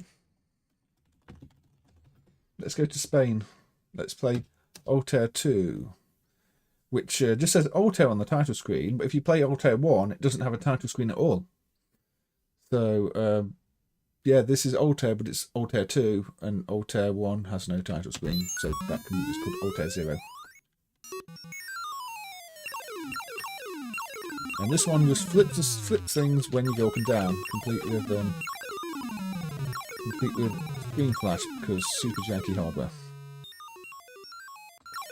Let's go to Spain. Let's play Altair II, which just says Altair on the title screen, but if you play Altair 1, it doesn't have a title screen at all. So, yeah, this is Altair, but it's Altair 2, and Altair 1 has no title screen, so that can be just called Altair 0. And this one just flips things when you go up and down, complete with screen flash, because super janky hardware.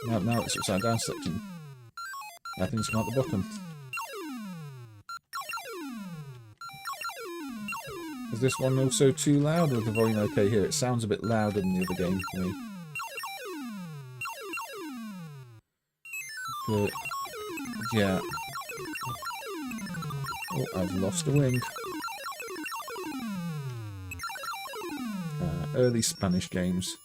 Now it's upside down section. I think it's come out the bottom. Is this one also too loud, or is the volume okay here? It sounds a bit louder than the other game for me. But yeah. Oh, I've lost a wing. Early Spanish games.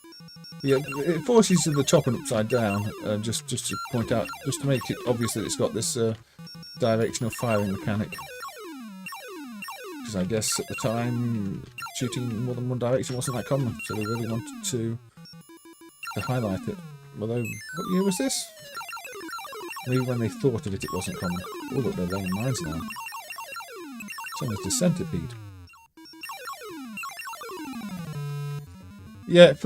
Yeah, it forces you to the top and upside down. Just to point out, just to make it obvious that it's got this directional firing mechanic. Because I guess at the time, shooting in more than one direction wasn't that common, so they really wanted to highlight it. Although, what year was this? Maybe when they thought of it, it wasn't common. Oh look, they're laying mines now. It's almost a centipede. Yeah, it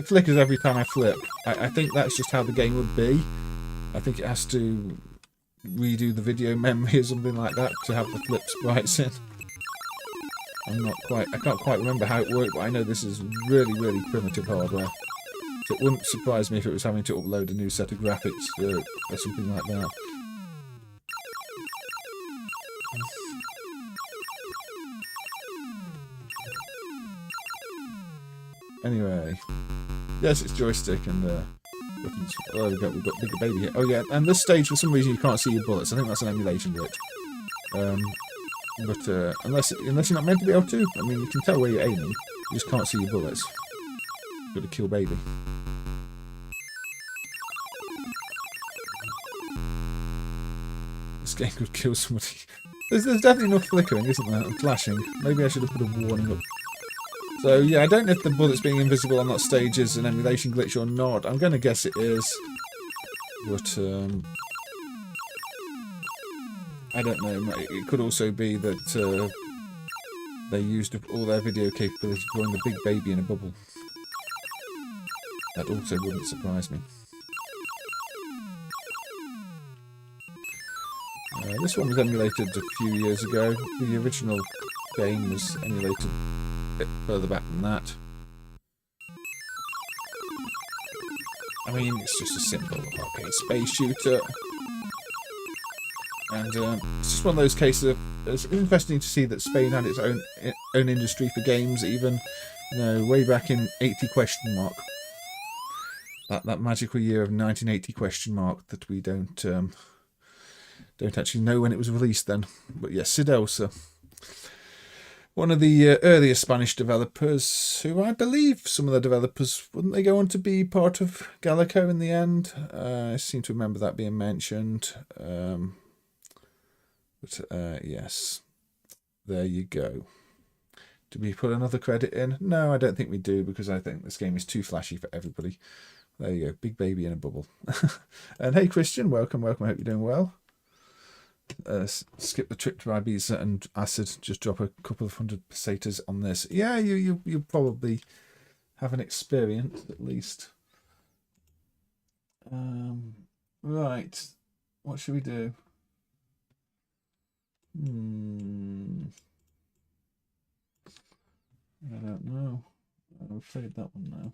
flickers every time I flip. I think that's just how the game would be. I think it has to redo the video memory or something like that to have the flip sprites in. I can't quite remember how it worked, but I know this is really, really primitive hardware. So it wouldn't surprise me if it was having to upload a new set of graphics or something like that. Anyway, yes, it's joystick and buttons. Oh, we've got Bigger Baby here. Oh yeah, and this stage for some reason you can't see your bullets. I think that's an emulation glitch. But unless you're not meant to be able to, I mean, you can tell where you're aiming. You just can't see your bullets. Got to kill Baby. This game could kill somebody. There's definitely enough flickering, isn't there? And flashing. Maybe I should have put a warning up. So yeah, I don't know if the bullets being invisible on that stage is an emulation glitch or not. I'm going to guess it is. But I don't know. It could also be that they used all their video capability drawing the big baby in a bubble. That also wouldn't surprise me. This one was emulated a few years ago. The original game was emulated a bit further back than that. I mean, it's just a simple arcade space shooter. And it's just one of those cases of... It's interesting to see that Spain had its own industry for games, even, you know, way back in 80 question mark. That magical year of 1980 question mark that we don't actually know when it was released then. But yes, Sidelsa. One of the earlier Spanish developers, who I believe some of the developers, wouldn't they go on to be part of Gallico in the end? I seem to remember that being mentioned. But yes, there you go. Do we put another credit in? No, I don't think we do, because I think this game is too flashy for everybody. There you go, Big Baby in a bubble. And hey Christian, welcome. I hope you're doing well. Skip the trip to Ibiza and Acid, just drop a couple of 100 pesetas on this. Yeah, you probably have an experience at least. Right, what should we do? I don't know. I've played that one now.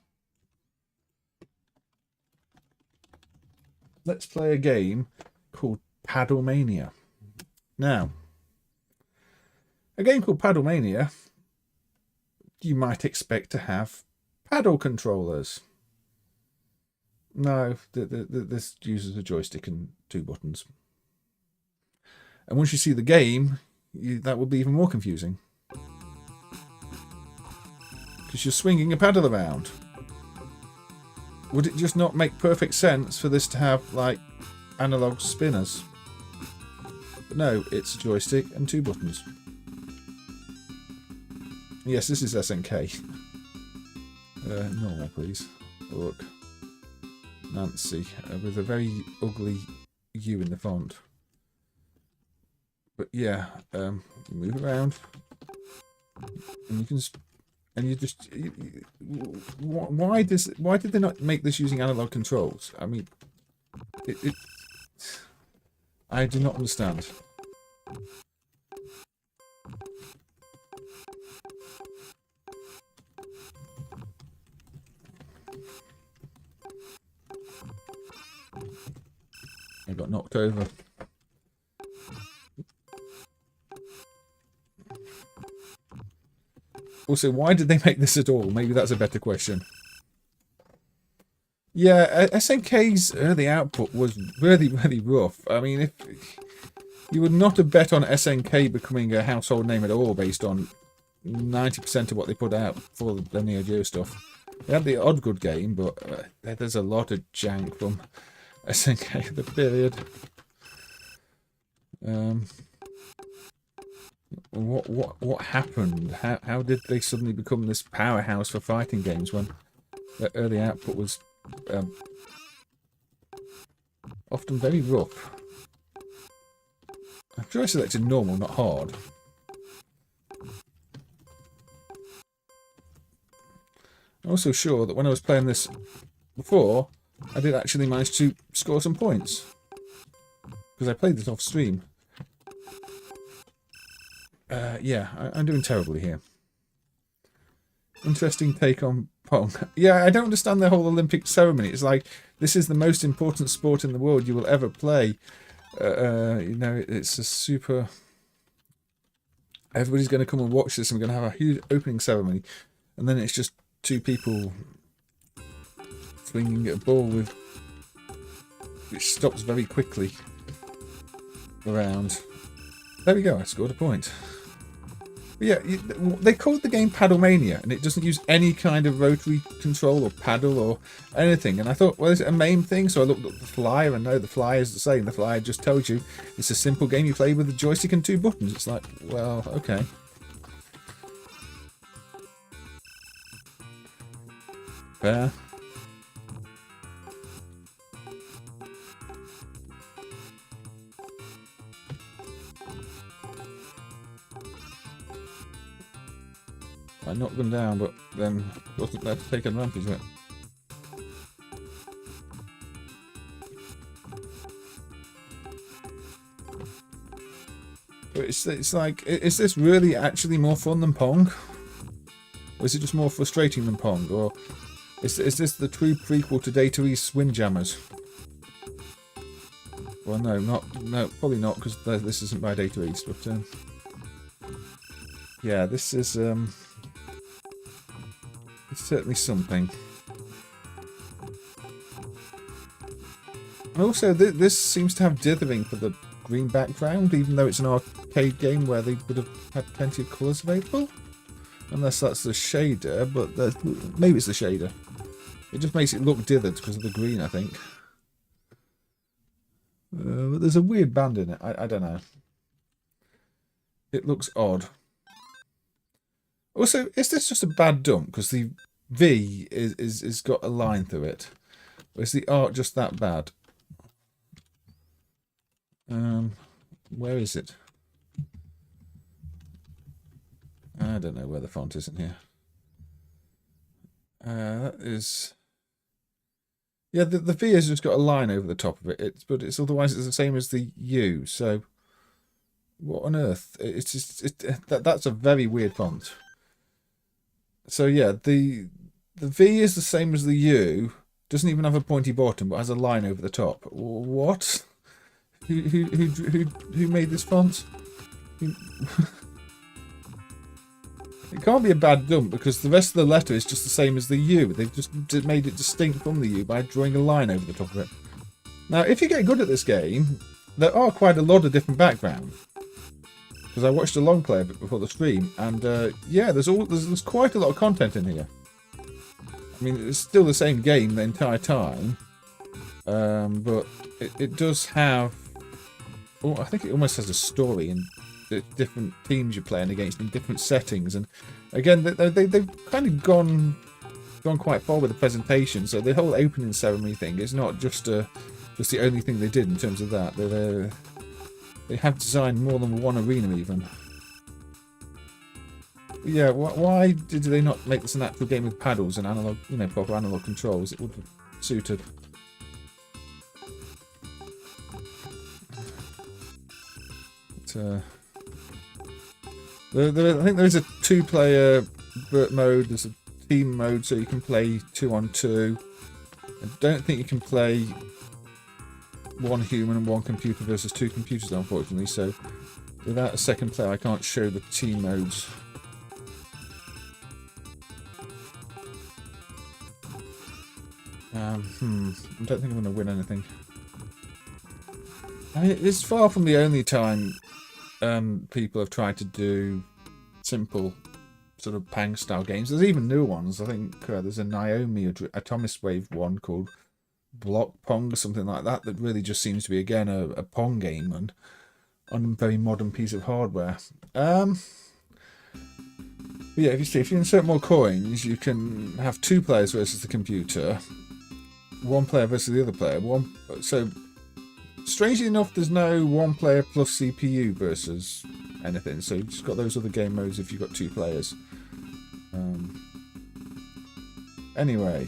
Let's play a game called Paddle Mania. Now, a game called Paddle Mania, you might expect to have paddle controllers. No, this uses a joystick and 2 buttons. And once you see the game, that will be even more confusing. Because you're swinging a paddle around. Would it just not make perfect sense for this to have, like, analog spinners? But no, it's a joystick and 2 buttons. Yes, this is SNK. Normal, please. Look. Nancy, with a very ugly U in the font. But yeah, you move around, and you can, and you just. Why did they not make this using analog controls? I mean, I do not understand. I got knocked over. Also, why did they make this at all? Maybe that's a better question. Yeah, SNK's early output was really, really rough. I mean, if you would not have bet on SNK becoming a household name at all based on 90% of what they put out for the Neo Geo stuff. They had the odd good game, but there's a lot of jank from SNK at the period. What happened? How did they suddenly become this powerhouse for fighting games when their early output was often very rough? I'm sure I selected normal, not hard. I'm also sure that when I was playing this before, I did actually manage to score some points. Because I played this off stream. Yeah, I'm doing terribly here. Interesting take on Pong. Yeah, I don't understand the whole Olympic ceremony. It's like, this is the most important sport in the world you will ever play. You know, it's a super... Everybody's going to come and watch this, and we're going to have a huge opening ceremony. And then it's just two people swinging at a ball with... which stops very quickly around. There we go, I scored a point. But yeah, they called the game Paddle Mania, and it doesn't use any kind of rotary control or paddle or anything. And I thought, well, is it a MAME thing? So I looked at the flyer, and no, the flyer is the same. The flyer just tells you it's a simple game you play with a joystick and 2 buttons. It's like, well, okay. Fair. I knocked them down, but then wasn't there to take advantage of it. But it's like, is this really actually more fun than Pong? Or is it just more frustrating than Pong? Or is this the true prequel to Tetris Windjammers? Well, no, probably not, because this isn't by Tetris, but yeah, this is it's certainly something. And also, this seems to have dithering for the green background, even though it's an arcade game where they would have had plenty of colours available. Unless that's the shader, but maybe it's the shader. It just makes it look dithered because of the green, I think. But there's a weird band in it. I don't know. It looks odd. Also, is this just a bad dump? Because the V is got a line through it. Or is the art just that bad? Where is it? I don't know where the font is in here. That is... Yeah, the V has just got a line over the top of it. But it's otherwise it's the same as the U. So, what on earth? It's just that's a very weird font. So yeah, the V is the same as the U. Doesn't even have a pointy bottom, but has a line over the top. What? Who made this font? It can't be a bad dump because the rest of the letter is just the same as the U. They've just made it distinct from the U by drawing a line over the top of it. Now, if you get good at this game, there are quite a lot of different backgrounds. Because I watched a long play of it before the stream, and yeah, there's quite a lot of content in here. I mean, it's still the same game the entire time, but it does have... Oh, I think it almost has a story and the different teams you're playing against in different settings. And again, they've kind of gone quite far with the presentation. So the whole opening ceremony thing is not just the only thing they did in terms of that. They have designed more than one arena even. But yeah, why did they not make this an actual game with paddles and analog, proper analog controls? It would have suited. But, I think there's a 2-player mode. There's a team mode, so you can play 2-on-2. I don't think you can play 1 human and 1 computer versus 2 computers, unfortunately. So without a second player, I can't show the team modes. I don't think I'm going to win anything. I mean, it's far from the only time people have tried to do simple sort of Pang style games. There's even new ones. I think there's a Naomi Atomic Wave one called Block Pong or something like that really just seems to be again a Pong game and on a very modern piece of hardware. But yeah, if you insert more coins, you can have 2 players versus the computer, 1 player versus the other player. So strangely enough, there's no 1 player plus CPU versus anything. So you've just got those other game modes if you've got 2 players. Anyway,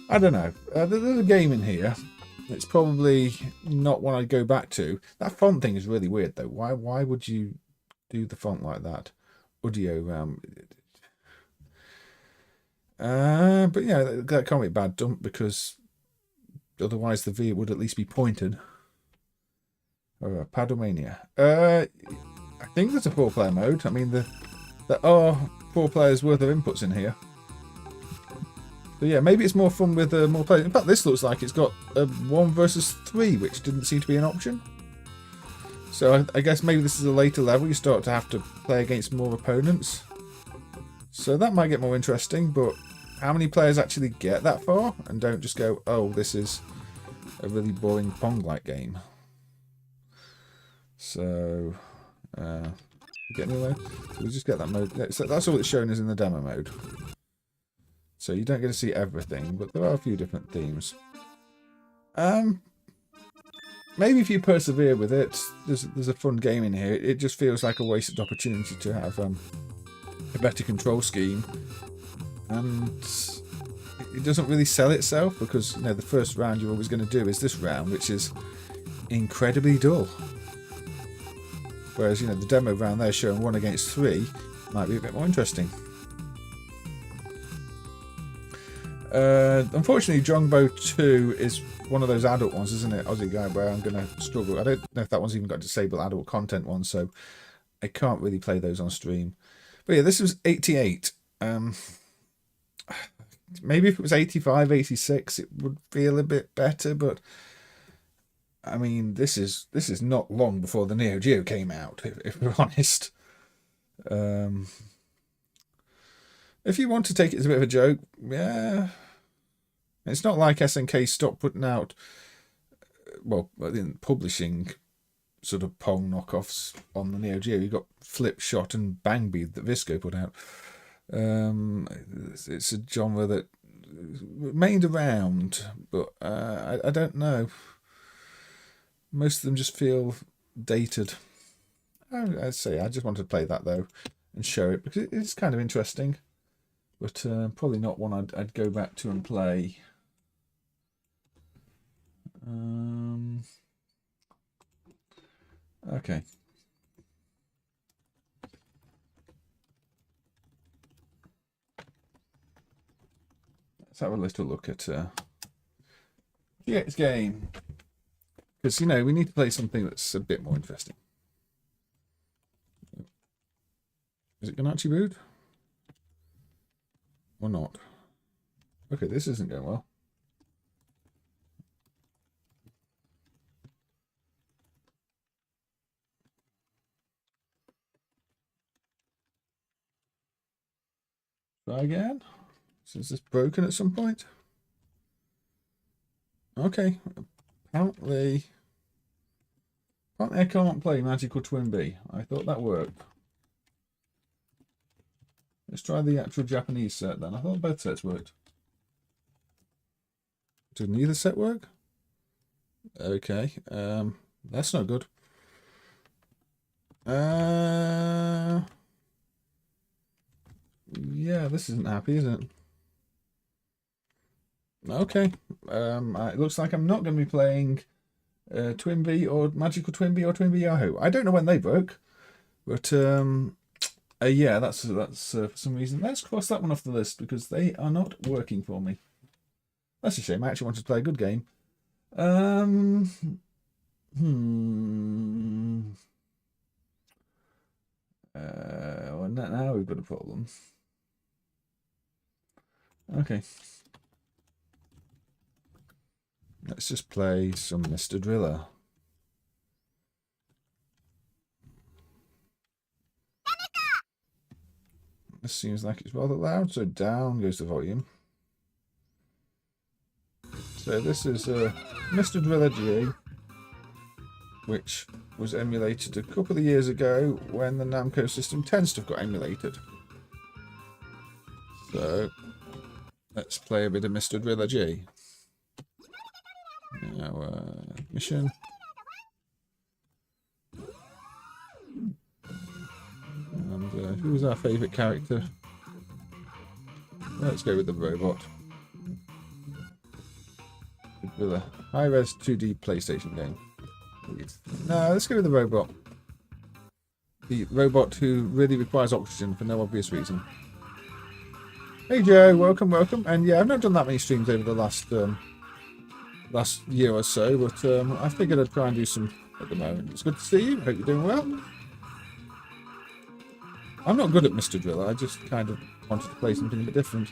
I don't know. There's a game in here. It's probably not one I'd go back to. That font thing is really weird, though. Why would you do the font like that. Audio. But yeah, that can't be a bad dump because otherwise the V would at least be pointed. Paddlemania. I think there's a 4-player mode. I mean, there are 4 players worth of inputs in here. So yeah, maybe it's more fun with more players. In fact, this looks like it's got a 1 versus 3, which didn't seem to be an option. So I guess maybe this is a later level. You start to have to play against more opponents. So that might get more interesting, but how many players actually get that far and don't just go, oh, this is a really boring Pong-like game? So, get anywhere? So we just get that mode. So that's all it's shown us in the demo mode. So you don't get to see everything, but there are a few different themes. Maybe if you persevere with it, there's a fun game in here. It just feels like a wasted opportunity to have a better control scheme, and it doesn't really sell itself because the first round you're always going to do is this round, which is incredibly dull. Whereas the demo round there showing 1 against 3 might be a bit more interesting. Unfortunately, Jongbo 2 is one of those adult ones, isn't it, Aussie guy, where I'm going to struggle. I don't know if that one's even got disable adult content one, so I can't really play those on stream. But yeah, this was 88. Maybe if it was 85, 86, it would feel a bit better, but I mean, this is not long before the Neo Geo came out, if we're honest. If you want to take it as a bit of a joke, yeah. It's not like SNK stopped putting out, well, publishing sort of Pong knockoffs on the Neo Geo. You got Flip Shot and Bang Bead that Visco put out. It's a genre that remained around, but I don't know. Most of them just feel dated. I'd say I just wanted to play that though and show it because it's kind of interesting, but probably not one I'd go back to and play. Okay. Let's have a little look at its game. Because, we need to play something that's a bit more interesting. Is it going to actually boot? Or not? Okay, this isn't going well. Try again. So is this broken at some point? Okay. Apparently I can't play Magical Twin B. I thought that worked. Let's try the actual Japanese set then. I thought both sets worked. Did neither set work? Okay. That's not good. Yeah, this isn't happy, is it? Okay. It looks like I'm not going to be playing Twin B or Magical Twin B or Twin B Yahoo. I don't know when they broke, but yeah, that's for some reason. Let's cross that one off the list because they are not working for me. That's a shame. I actually wanted to play a good game. Well, now we've got a problem. Okay. Let's just play some Mr. Driller. This seems like it's rather loud, so down goes the volume. So this is Mr. Driller G, which was emulated a couple of years ago when the Namco system 10 stuff got emulated. So let's play a bit of Mr. Driller G. Now, mission. And who's our favourite character? Let's go with the robot. With a high-res 2D PlayStation game. No, let's go with the robot. the robot who really requires oxygen for no obvious reason. Hey Joe, welcome, welcome. And yeah, I've not done that many streams over the last year or so, but I figured I'd try and do some at the moment. It's good to see you. Hope you're doing well. I'm not good at Mr. Driller. I just kind of wanted to play something a bit different.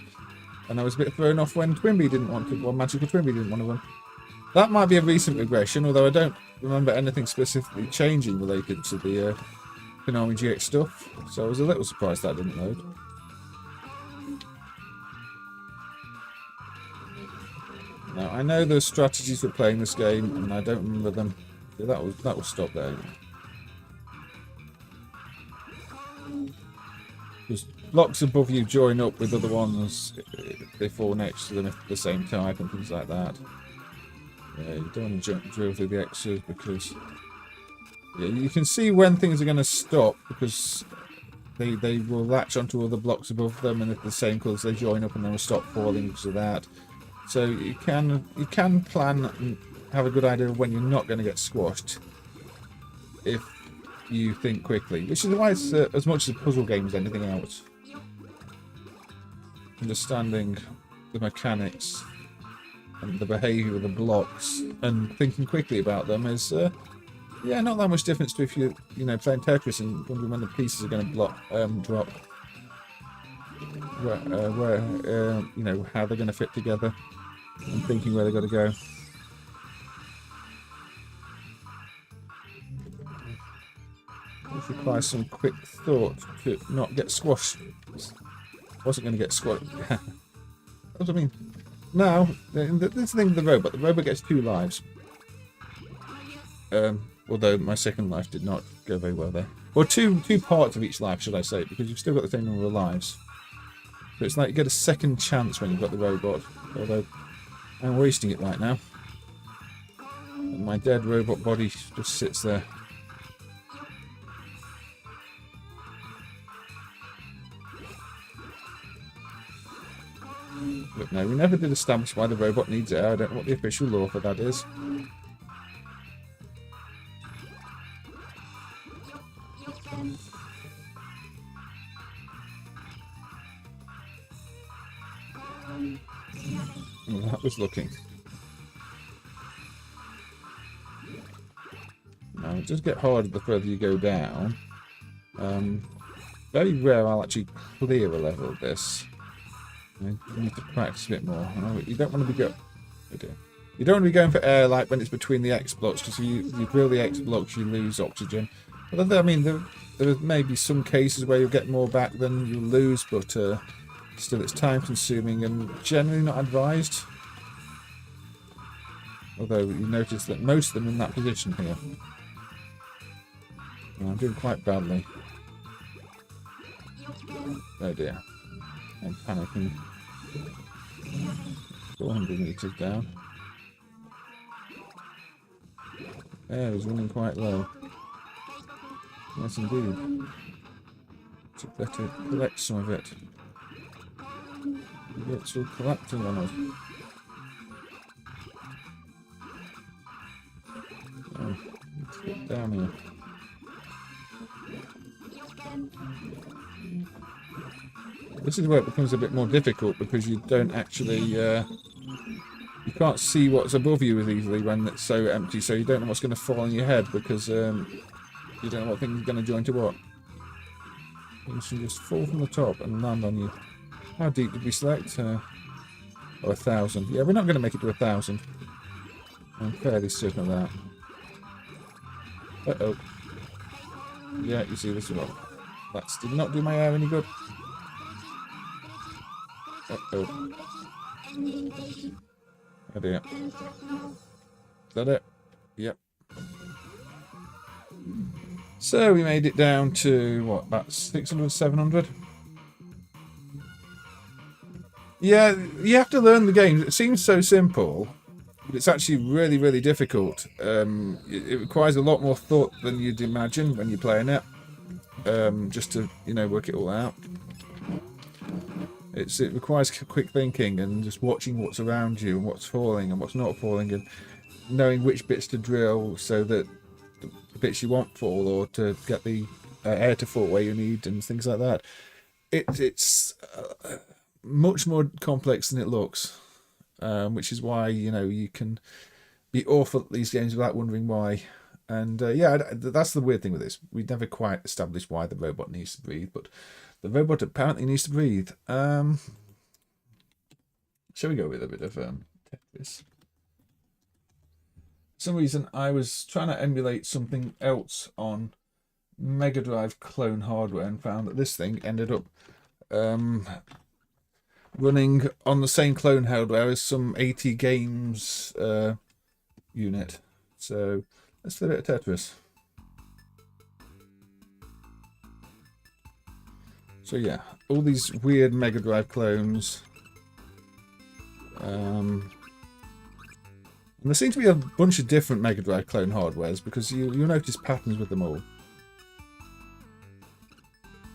And I was a bit thrown off when Twinbee didn't want to, or Magical Twinbee didn't want to run. That might be a recent regression, although I don't remember anything specifically changing related to the Konami GX stuff. So I was a little surprised that didn't load. Now, I know there's strategies for playing this game, and I don't remember them. Yeah, that will stop there. Because blocks above you join up with other ones, they fall next to them at the same type and things like that. Yeah, you don't want to drill through the X's because yeah, you can see when things are going to stop because they will latch onto other blocks above them, and if the same colours they join up and they will stop falling because of that. So you can plan and have a good idea of when you're not going to get squashed if you think quickly, which is why it's as much as a puzzle game as anything else. Understanding the mechanics and the behaviour of the blocks and thinking quickly about them is yeah, not that much difference to if you playing Tetris and wondering when the pieces are going to drop, how they're going to fit together and thinking where they've got to go. It requires some quick thought to not get squashed. Wasn't going to get squashed. That's what I mean. Now, this is the thing with the robot. The robot gets 2 lives. Although my second life did not go very well there. Or two parts of each life, should I say, because you've still got the same number of lives. So it's like you get a second chance when you've got the robot. Although I'm wasting it right now. And my dead robot body just sits there. But no, we never did establish why the robot needs air. I don't know what the official law for that is. Well, that was looking. Now, it does get harder the further you go down. Very rare I'll actually clear a level of this. I need to practice a bit more. You don't want to be You don't want to be going for air like when it's between the X blocks, because if you drill the X blocks, you lose oxygen. But I mean, there may be some cases where you'll get more back than you lose, but still, it's time consuming and generally not advised. Although you notice that most of them are in that position here. I'm doing quite badly. Oh dear. I'm panicking. 400 meters down. Air is running quite low. Yes, indeed. So better collect some of it. It's all collecting on us. Oh, let's get down here. This is where it becomes a bit more difficult because you don't actually, you can't see what's above you as easily when it's so empty, so you don't know what's going to fall on your head because you don't know what thing's going to join to what. Things can just fall from the top and land on you. How deep did we select? Oh, 1,000. Yeah, we're not going to make it to 1,000. I'm fairly certain of that. Uh-oh. Yeah, you see this one. That did not do my air any good. Uh-oh. Oh dear. Is that it? Yep. So we made it down to, what, about 600, 700? Yeah, you have to learn the game. It seems so simple, but it's actually really, really difficult. It requires a lot more thought than you'd imagine when you're playing it, just to, work it all out. It requires quick thinking and just watching what's around you and what's falling and what's not falling and knowing which bits to drill so that the bits you want fall or to get the air to fault where you need and things like that. It's much more complex than it looks, which is why you can be awful at these games without wondering why. And yeah, that's the weird thing with this. We never quite established why the robot needs to breathe, but the robot apparently needs to breathe. Shall we go with a bit of Tetris? For some reason, I was trying to emulate something else on Mega Drive clone hardware and found that this thing ended up running on the same clone hardware as some AtGames unit. So let's do a bit of Tetris. So yeah, all these weird Mega Drive clones. And there seem to be a bunch of different Mega Drive clone hardwares because you'll notice patterns with them all.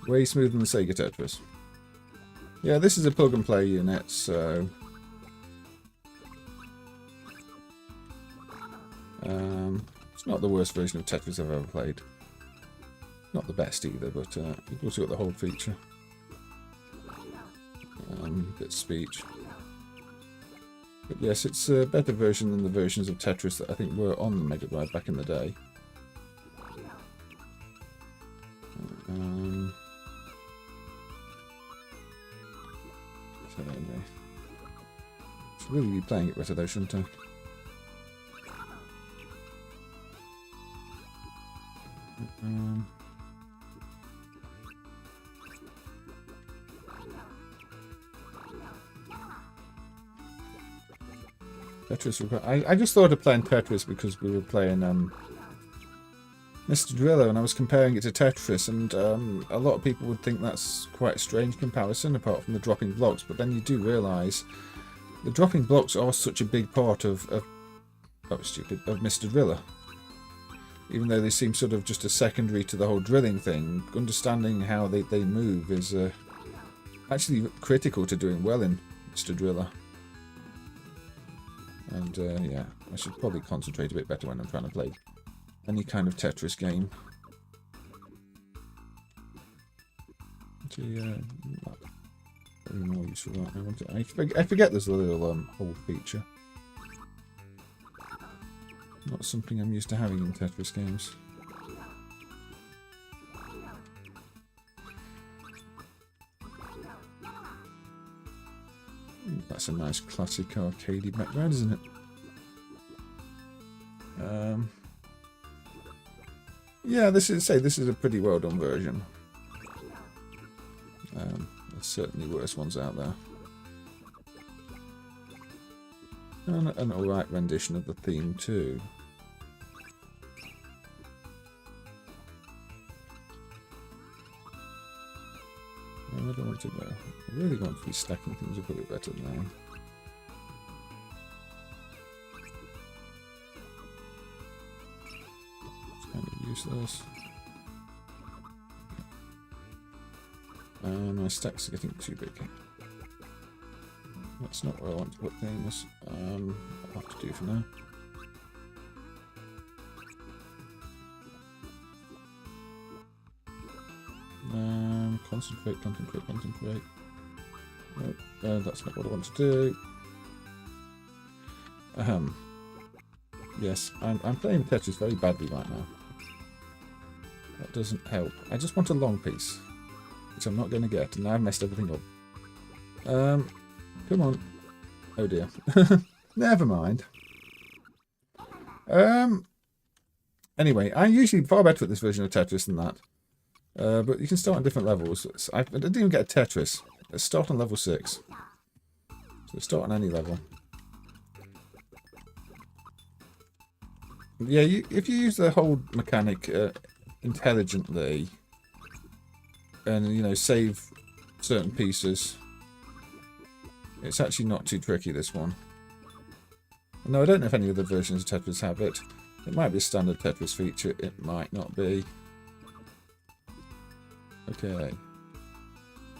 Way smoother than the Sega Tetris. Yeah, this is a plug and play unit, so it's not the worst version of Tetris I've ever played. Not the best either, but you've also got the hold feature. Bit of speech. But yes, it's a better version than the versions of Tetris that I think were on the Mega Drive back in the day. So anyway, should really be playing it better though, shouldn't I? Tetris. I just thought of playing Tetris because we were playing Mr. Driller and I was comparing it to Tetris, and a lot of people would think that's quite a strange comparison apart from the dropping blocks, but then you do realise the dropping blocks are such a big part of Mr. Driller. Even though they seem sort of just a secondary to the whole drilling thing, understanding how they move is actually critical to doing well in Mr. Driller. And yeah, I should probably concentrate a bit better when I'm trying to play any kind of Tetris game. So yeah, not very more useful. I forget there's a little hold feature. Not something I'm used to having in Tetris games. That's a nice classic arcadey background, isn't it? Yeah, this is a pretty well done version. There's certainly worse ones out there. And an alright rendition of the theme too. I don't want to go. I really want to be stacking things up a bit better now. It's kind of useless. My stacks are getting too big. That's not where I want to put things. I'll have to do for now. Concentrate. Nope, that's not what I want to do. Yes, I'm playing Tetris very badly right now. That doesn't help. I just want a long piece, which I'm not going to get, and now I've messed everything up. Come on. Oh dear. Never mind. Anyway, I'm usually far better at this version of Tetris than that. But you can start on different levels. I didn't even get a Tetris. Let's start on level 6. So start on any level. Yeah, if you use the hold mechanic intelligently, and save certain pieces, it's actually not too tricky, this one. No, I don't know if any other versions of Tetris have it. It might be a standard Tetris feature, it might not be. Okay.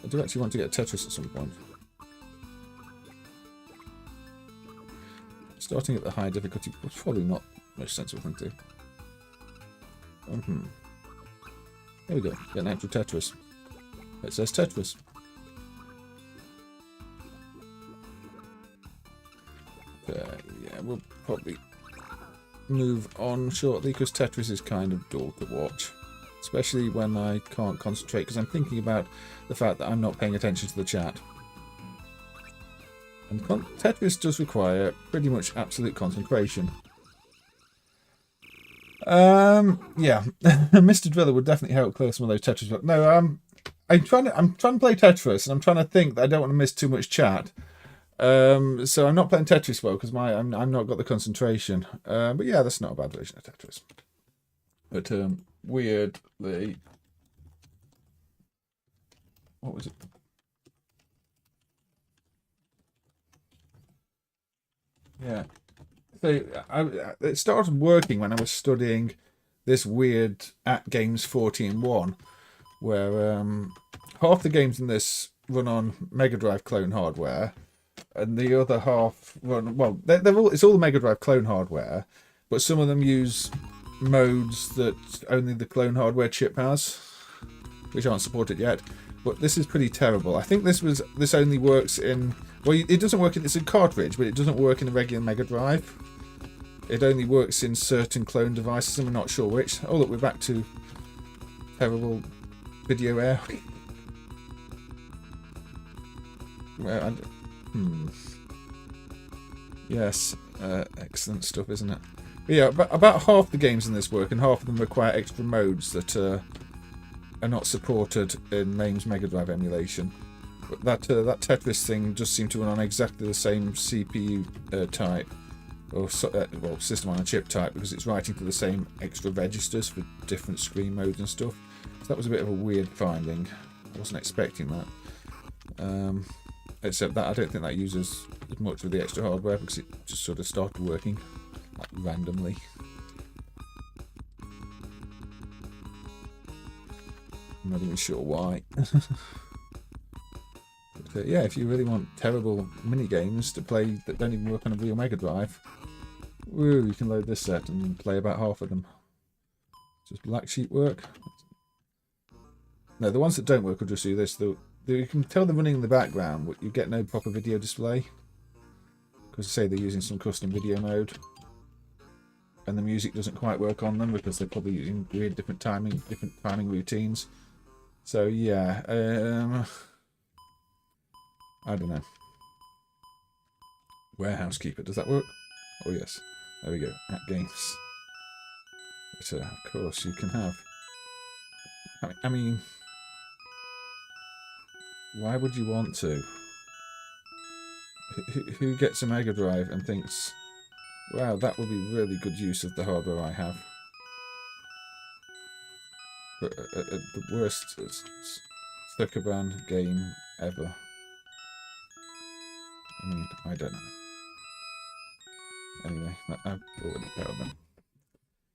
I do actually want to get Tetris at some point. Starting at the high difficulty was probably not the most sensible thing to do. There we go. Get an actual Tetris. It says Tetris. Yeah, we'll probably move on shortly because Tetris is kind of dull to watch. Especially when I can't concentrate because I'm thinking about the fact that I'm not paying attention to the chat. And Tetris does require pretty much absolute concentration. Yeah, Mr. Driller would definitely help clear some of those Tetris. But no, I'm trying to play Tetris, and I'm trying to think that I don't want to miss too much chat. So I'm not playing Tetris well because I'm not got the concentration. But yeah, that's not a bad version of Tetris. But weirdly, what was it? Yeah. So it started working when I was studying this weird AtGames 40-in-1, where half the games in this run on Mega Drive clone hardware, and the other half run it's all the Mega Drive clone hardware, but some of them use modes that only the clone hardware chip has, which aren't supported yet. But this is pretty terrible. I think this only works in it doesn't work in it's a cartridge, but it doesn't work in a regular Mega Drive. It only works in certain clone devices, and we're not sure which. Oh look, we're back to terrible video air. Well, Yes, excellent stuff, isn't it? But yeah, about half the games in this work, and half of them require extra modes that are not supported in MAME's Mega Drive emulation. But that Tetris thing just seemed to run on exactly the same CPU type, or system on a chip type, because it's writing to the same extra registers for different screen modes and stuff. So that was a bit of a weird finding. I wasn't expecting that. Except that I don't think that uses as much of the extra hardware because it just sort of started working like randomly. I'm not even sure why. But, yeah, if you really want terrible mini games to play that don't even work on a real Mega Drive, you can load this set and play about half of them. Does Black Sheep work? No, the ones that don't work will just do this. You can tell they're running in the background, but you get no proper video display. Because say they're using some custom video mode. And the music doesn't quite work on them because they're probably using weird different timing routines. So yeah, I don't know. Warehouse Keeper, does that work? Oh yes, there we go, AtGames. But of course you can have. I mean, why would you want to? Who gets a Mega Drive and thinks, wow, that would be really good use of the hardware I have? But the worst Suckerban game ever. I mean, I don't know. Anyway, I've already covered them.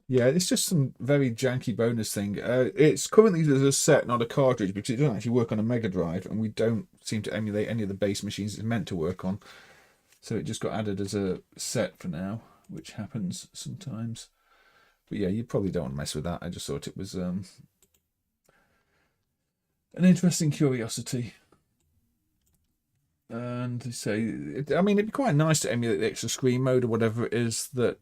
Yeah, it's just some very janky bonus thing. It's currently as a set, not a cartridge, because it doesn't actually work on a Mega Drive, and we don't seem to emulate any of the base machines it's meant to work on. So it just got added as a set for now, which happens sometimes. But yeah, you probably don't want to mess with that. I just thought it was an interesting curiosity. And they say, I mean, it'd be quite nice to emulate the extra screen mode or whatever it is that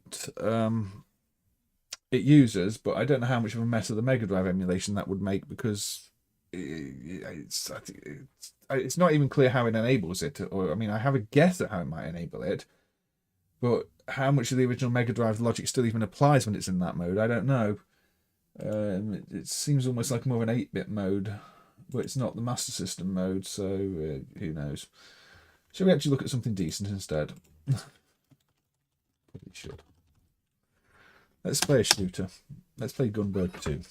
it uses, but I don't know how much of a mess of the Mega Drive emulation that would make, because it's not even clear how it enables it. Or I mean, I have a guess at how it might enable it, but how much of the original Mega Drive logic still even applies when it's in that mode, I don't know. It seems almost like more of an 8-bit mode, but it's not the Master System mode, so who knows. Shall we actually look at something decent instead? Probably should. Let's play a shooter. Let's play Gunbird 2.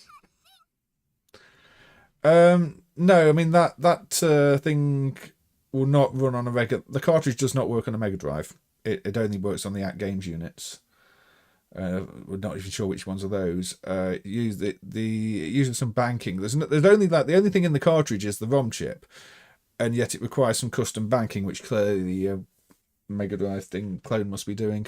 No, I mean that thing will not run on a regular. The cartridge does not work on a Mega Drive. It only works on the AtGames units. We're not even sure which ones are those. Using some banking. There's only the only thing in the cartridge is the ROM chip, and yet it requires some custom banking, which clearly the Mega Drive thing clone must be doing.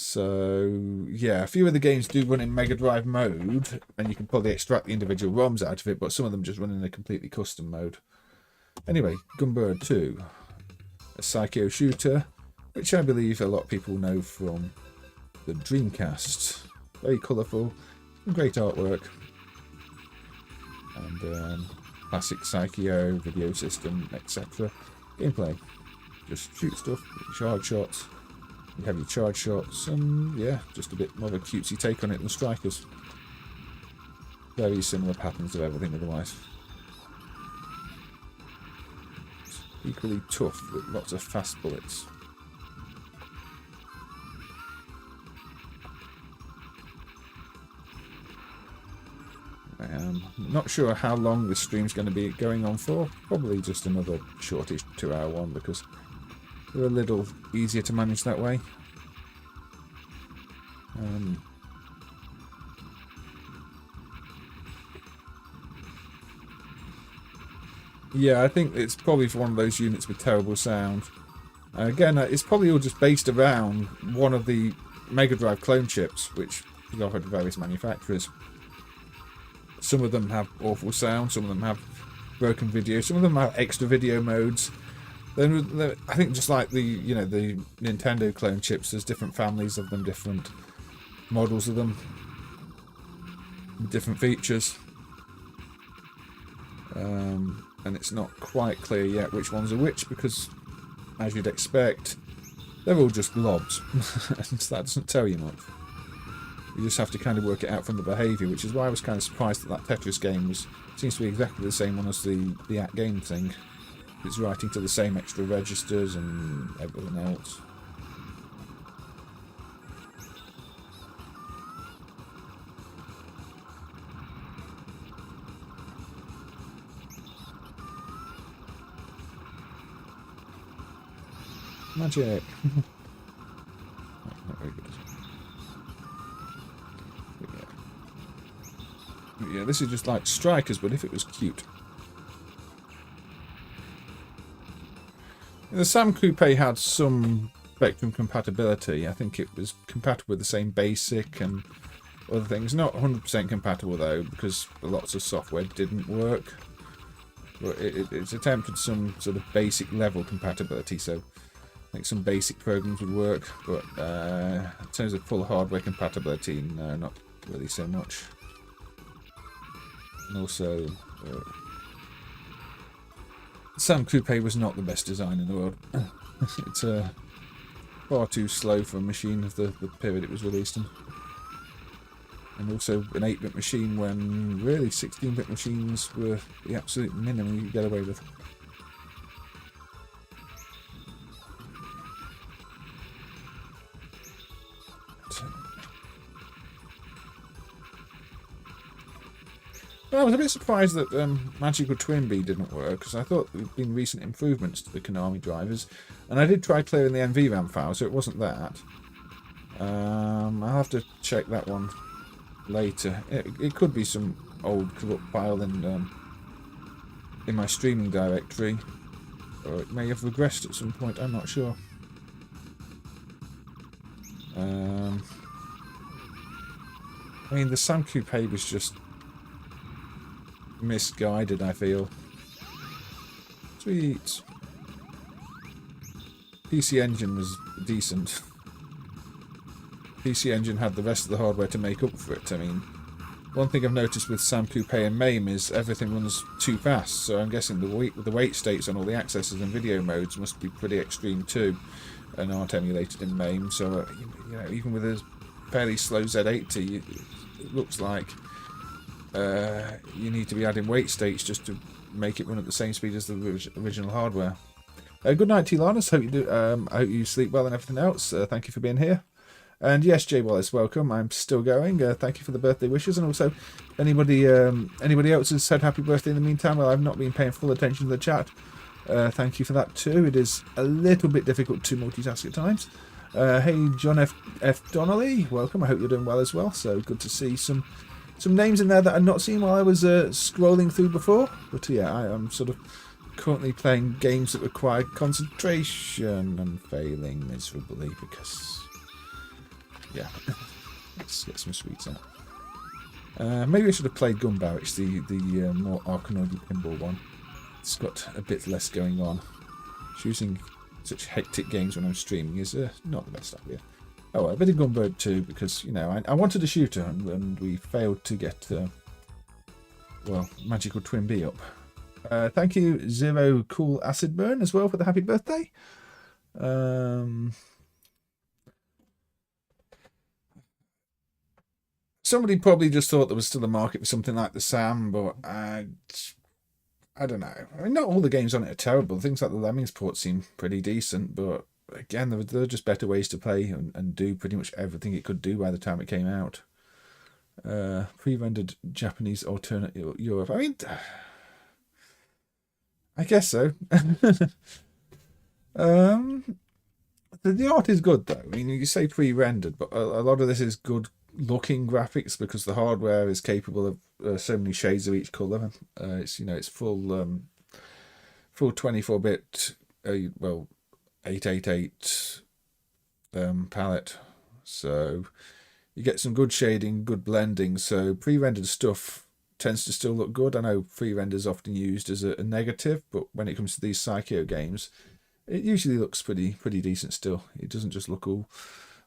So yeah, a few of the games do run in Mega Drive mode, and you can probably extract the individual ROMs out of it, but some of them just run in a completely custom mode. Anyway, Gunbird 2, a Psycho shooter, which I believe a lot of people know from the Dreamcast. Very colourful, great artwork, and classic Psycho video system, etc. Gameplay, just shoot stuff, charge shots. You have your charge shots, and yeah, just a bit more of a cutesy take on it than Strikers. Very similar patterns of everything otherwise. It's equally tough with lots of fast bullets. Not sure how long this stream's going to be going on for. Probably just another shortish 2-hour one, because they're a little easier to manage that way. Yeah, I think it's probably for one of those units with terrible sound. Again, it's probably all just based around one of the Mega Drive clone chips, which is offered to various manufacturers. Some of them have awful sound, some of them have broken video, some of them have extra video modes. Then I think just like the the Nintendo clone chips, there's different families of them, different models of them, different features, and it's not quite clear yet which ones are which, because as you'd expect, they're all just globs. And that doesn't tell you much. You just have to kind of work it out from the behaviour, which is why I was kind of surprised that Tetris game seems to be exactly the same one as the AtGames thing. It's writing to the same extra registers and everything else. Magic! Not very good. Yeah, this is just like Strikers, but if it was cute. The Sam Coupe had some Spectrum compatibility. I think it was compatible with the same BASIC and other things. Not 100% compatible though, because lots of software didn't work. But it's attempted some sort of basic level compatibility, so I think some basic programs would work. But in terms of full hardware compatibility, no, not really so much. And also, Sam Coupe was not the best design in the world. It's far too slow for a machine of the period it was released in. And also an 8-bit machine when really 16-bit machines were the absolute minimum you could get away with. But I was a bit surprised that Magical Twin Bee didn't work, because I thought there had been recent improvements to the Konami drivers, and I did try clearing the NVRAM file, so it wasn't that. I'll have to check that one later. It could be some old corrupt file in my streaming directory, or it may have regressed at some point. I'm not sure. I mean, the Sam Coupe was just misguided, I feel. Sweet. PC Engine was decent. PC Engine had the rest of the hardware to make up for it. I mean, one thing I've noticed with Sam Coupe and MAME is everything runs too fast, so I'm guessing the wait states on all the accesses and video modes must be pretty extreme too, and aren't emulated in MAME, so you know, even with a fairly slow Z80, it looks like you need to be adding wait states just to make it run at the same speed as the original hardware. Good night, T. Larnus. Hope you do. I hope you sleep well and everything else. Thank you for being here. And yes, Jay Wallace, welcome. I'm still going. Thank you for the birthday wishes, and also anybody else has said happy birthday in the meantime. Well, I've not been paying full attention to the chat. Thank you for that too. It is a little bit difficult to multitask at times. Hey, John F. Donnelly, welcome. I hope you're doing well as well. So good to see some names in there that I'd not seen while I was scrolling through before. But yeah, I am sort of currently playing games that require concentration and failing miserably because Yeah. Let's get some sweets out. Maybe I should have played Gunbird. It's the more Arkanoid pinball one. It's got a bit less going on. Choosing such hectic games when I'm streaming is not the best idea. Oh, well, a bit of Gunbird too, because, you know, I wanted a shooter and we failed to get, well, Magical Twin B up. Thank you, Zero Cool Acid Burn, as well, for the happy birthday. Somebody probably just thought there was still a market for something like the Sam, but I don't know. I mean, not all the games on it are terrible. Things like the Lemmings port seem pretty decent, but again, there are just better ways to play and do pretty much everything it could do by the time it came out. Pre-rendered Japanese alternate Europe. I mean, I guess so. The art is good, though. I mean, you say pre-rendered, but a lot of this is good looking graphics because the hardware is capable of so many shades of each color. It's, you know, it's full 24-bit well, 888 palette, so you get some good shading, good blending. So pre-rendered stuff tends to still look good. I know pre-render is often used as a negative, but when it comes to these Psycho games, it usually looks pretty decent still. It doesn't just look all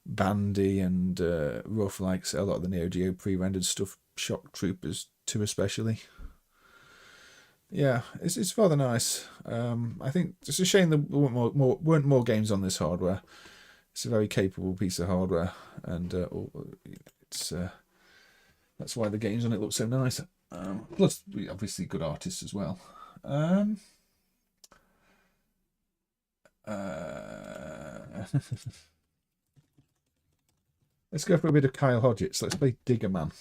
bandy and rough like a lot of the Neo Geo pre-rendered stuff, Shock Troopers 2 especially. Yeah, it's rather nice. I think it's a shame there weren't more games on this hardware. It's a very capable piece of hardware, and it's that's why the games on it look so nice. Plus, obviously, good artists as well. Let's go for a bit of Kyle Hodgetts. Let's play Digger Man.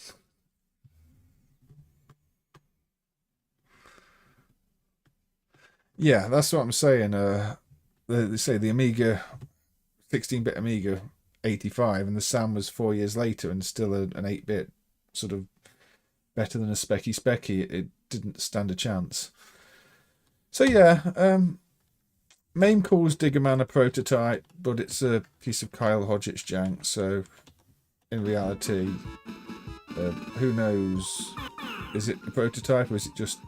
Yeah, that's what I'm saying. They say the Amiga, 16-bit Amiga, 85, and the Sam was 4 years later and still an 8-bit, sort of better than a Specky. It didn't stand a chance. So yeah, MAME calls Diggerman a prototype, but it's a piece of Kyle Hodgetts jank. So in reality, who knows? Is it a prototype or is it just,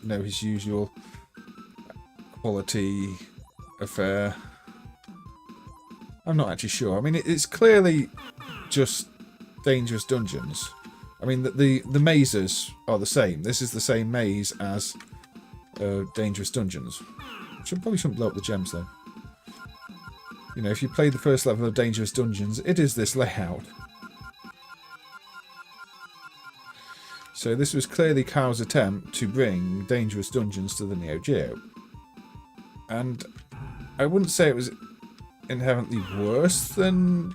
you know, his usual quality affair? I'm not actually sure. I mean, it's clearly just Dangerous Dungeons. I mean, the mazes are the same. This is the same maze as Dangerous Dungeons. Probably shouldn't blow up the gems though. You know, if you play the first level of Dangerous Dungeons, it is this layout. So this was clearly Kyle's attempt to bring Dangerous Dungeons to the Neo Geo. And I wouldn't say it was inherently worse than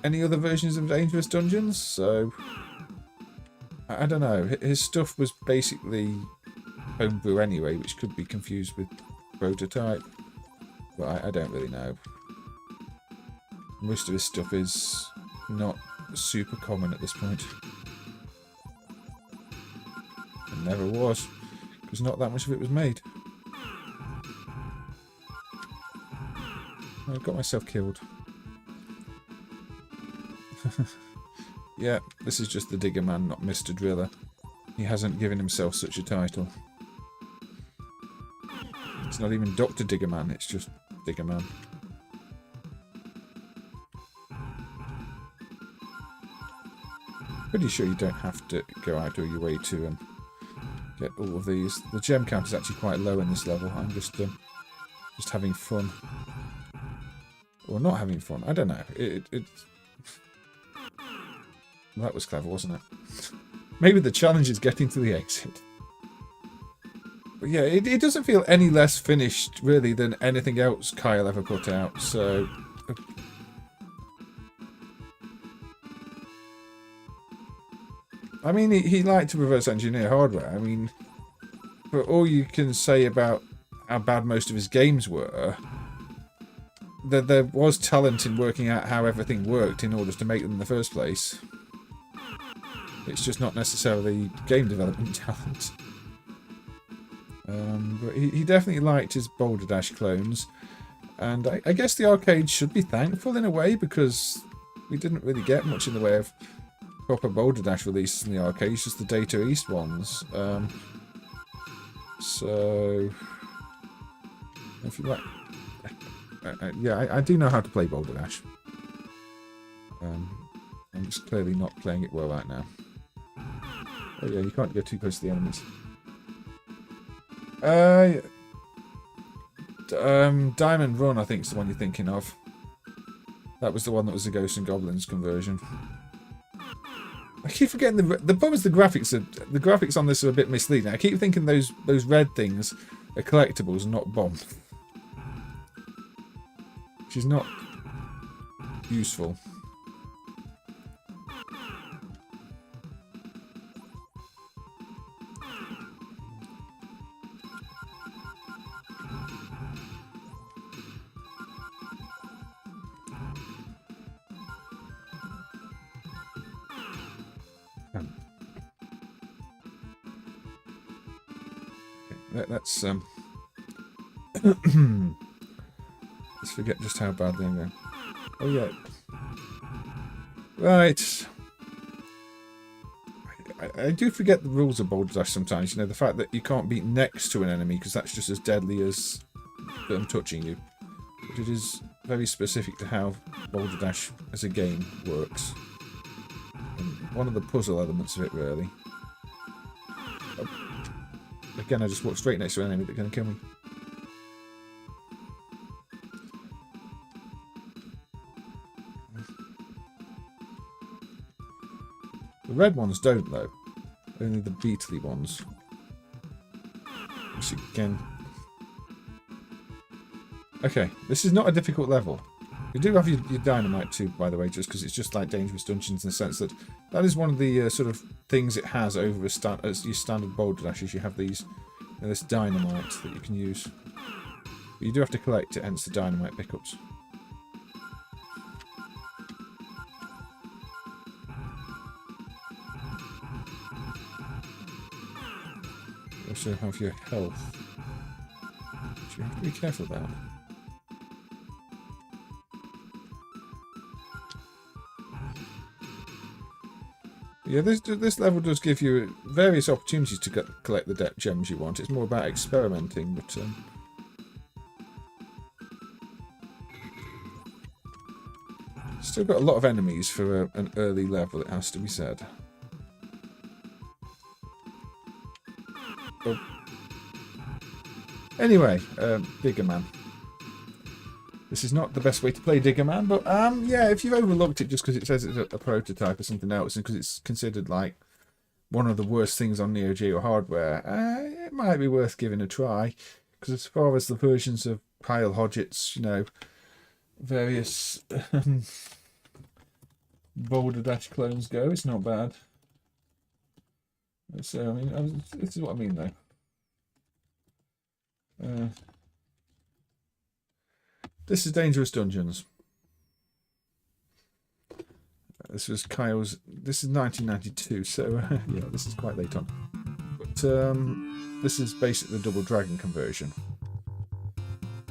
any other versions of Dangerous Dungeons, so I don't know. His stuff was basically Homebrew anyway, which could be confused with prototype, but I don't really know. Most of his stuff is not super common at this point. It never was, because not that much of it was made. I got myself killed. Yeah, this is just the Digger Man, not Mr. Driller. He hasn't given himself such a title. It's not even Dr. Diggerman, it's just Diggerman. Pretty sure you don't have to go out of your way to get all of these. The gem count is actually quite low in this level. I'm just having fun. Or not having fun, I don't know. Well, that was clever, wasn't it? Maybe the challenge is getting to the exit. But yeah, it doesn't feel any less finished, really, than anything else Kyle ever put out, so... I mean, he liked to reverse engineer hardware. I mean, for all you can say about how bad most of his games were, there was talent in working out how everything worked in order to make them in the first place. It's just not necessarily game development talent. But he definitely liked his Boulder Dash clones, and I guess the arcade should be thankful in a way, because we didn't really get much in the way of proper Boulder Dash releases in the arcades, just the Data East ones. So if you like, yeah, I do know how to play Boulder Dash. I'm just clearly not playing it well right now. Oh yeah, you can't go too close to the enemies. Diamond Run, I think, is the one you're thinking of. That was the one that was the Ghosts and Goblins conversion. I keep forgetting the problem is the graphics on this are a bit misleading. I keep thinking those red things are collectibles, not bombs, which is not useful. Let's let's forget just how badly I'm going. Oh yeah, right. I do forget the rules of Boulder Dash sometimes. You know, the fact that you can't be next to an enemy because that's just as deadly as them touching you. But it is very specific to how Boulder Dash as a game works. And one of the puzzle elements of it, really. Again, I just walk straight next to an enemy that's going to kill me. The red ones don't, though. Only the beetly ones. Which again... Okay, this is not a difficult level. You do have your dynamite too, by the way, just because it's just like Dangerous Dungeons in the sense that that is one of the sort of things it has over as your standard Boulder Dashes. You have these, this dynamite that you can use. But you do have to collect it, hence the dynamite pickups. You also have your health, which you have to be careful about. Yeah, this level does give you various opportunities to collect the gems you want. It's more about experimenting, but still got a lot of enemies for an early level, it has to be said. Oh. Anyway, Digger Man. This is not the best way to play Digger Man, but yeah, if you've overlooked it just because it says it's a prototype or something else, and because it's considered like one of the worst things on Neo Geo hardware, it might be worth giving a try. Because as far as the versions of Kyle Hodgett's, you know, various Boulder Dash clones go, it's not bad. So I mean, this is what I mean though. This is Dangerous Dungeons. This was Kyle's. This is 1992, so yeah, this is quite late on. But this is basically the Double Dragon conversion.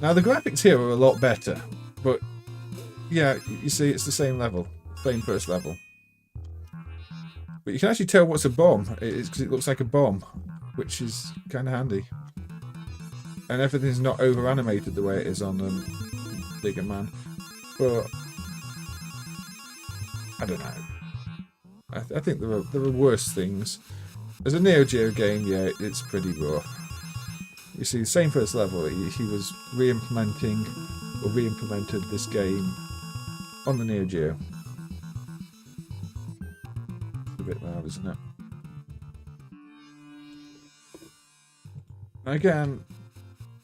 Now the graphics here are a lot better, but yeah, you see, it's the same level, same first level. But you can actually tell what's a bomb. It's because it looks like a bomb, which is kind of handy. And everything's not over animated the way it is on Digger Man, but I don't know. I think there are worse things. As a Neo Geo game, yeah, it's pretty rough. You see, same first level. He was re-implemented this game on the Neo Geo. It's a bit loud, isn't it? Again,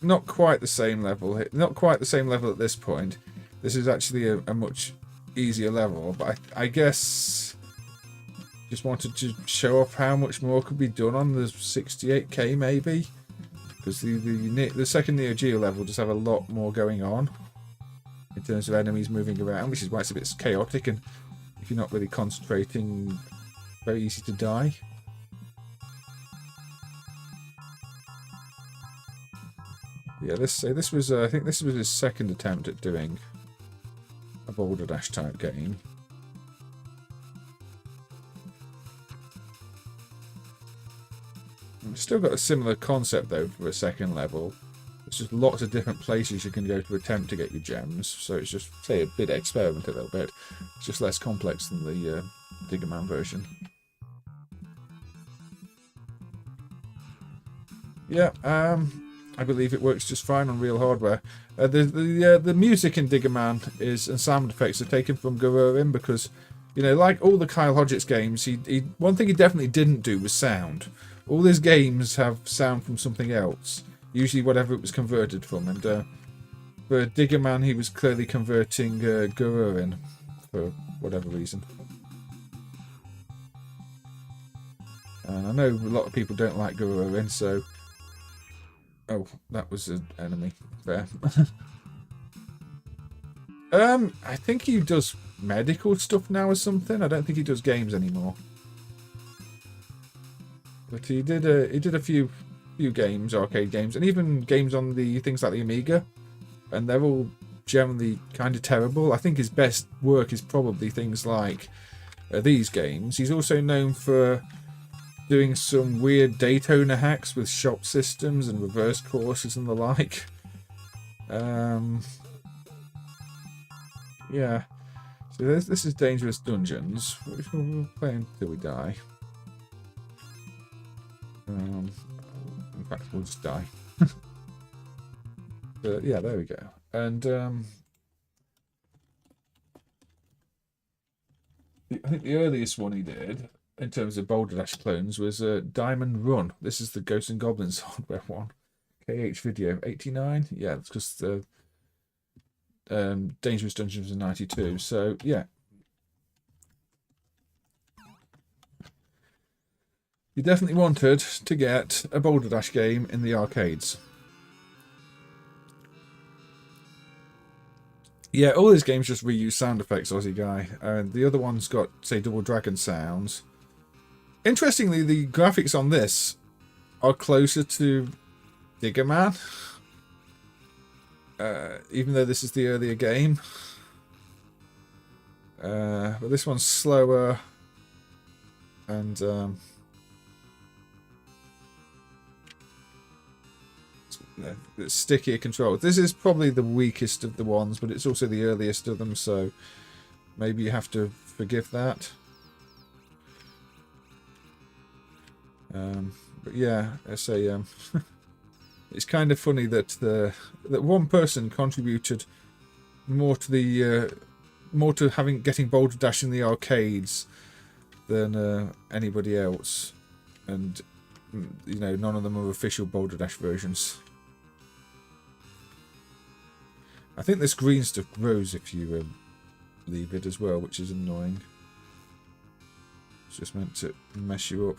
not quite the same level. Not quite the same level at this point. This is actually a much easier level, but I guess just wanted to show off how much more could be done on the 68K maybe, because the second Neo Geo level does have a lot more going on in terms of enemies moving around, which is why it's a bit chaotic, and if you're not really concentrating, very easy to die. Yeah, this was I think this was his second attempt at doing a Boulder Dash type game. Still got a similar concept though for a second level. There's just lots of different places you can go to attempt to get your gems. So it's just, say, a bit experiment a little bit. It's just less complex than the Diggerman version. Yeah, I believe it works just fine on real hardware. The music in Diggerman and sound effects are taken from Ver.A because, you know, like all the Kyle Hodgetts games, one thing he definitely didn't do was sound. All his games have sound from something else, usually whatever it was converted from. And for Diggerman, he was clearly converting Ver.A for whatever reason. And I know a lot of people don't like Ver.A, so... Oh, that was an enemy there. I think he does medical stuff now or something. I don't think he does games anymore. But he did a few games, arcade games, and even games on the things like the Amiga, and they're all generally kind of terrible. I think his best work is probably things like these games. He's also known for doing some weird Daytona hacks with shop systems and reverse courses and the like. Yeah. So this is Dangerous Dungeons, which we'll play until we die. In fact, we'll just die. But yeah, there we go. And I think the earliest one he did, in terms of Boulder Dash clones, was Diamond Run. This is the Ghosts and Goblins hardware one. KH Video 89. Yeah, it's because the Dangerous Dungeons was 92. So yeah, you definitely wanted to get a Boulder Dash game in the arcades. Yeah, all these games just reuse sound effects, Aussie guy. And the other one's got, say, Double Dragon sounds. Interestingly, the graphics on this are closer to Diggerman. Even though this is the earlier game. But this one's slower. And it's stickier controls. This is probably the weakest of the ones, but it's also the earliest of them, so maybe you have to forgive that. But yeah, I say it's kind of funny that that one person contributed more to getting Boulder Dash in the arcades than anybody else, and you know, none of them are official Boulder Dash versions. I think this green stuff grows if you leave it as well, which is annoying. It's just meant to mess you up.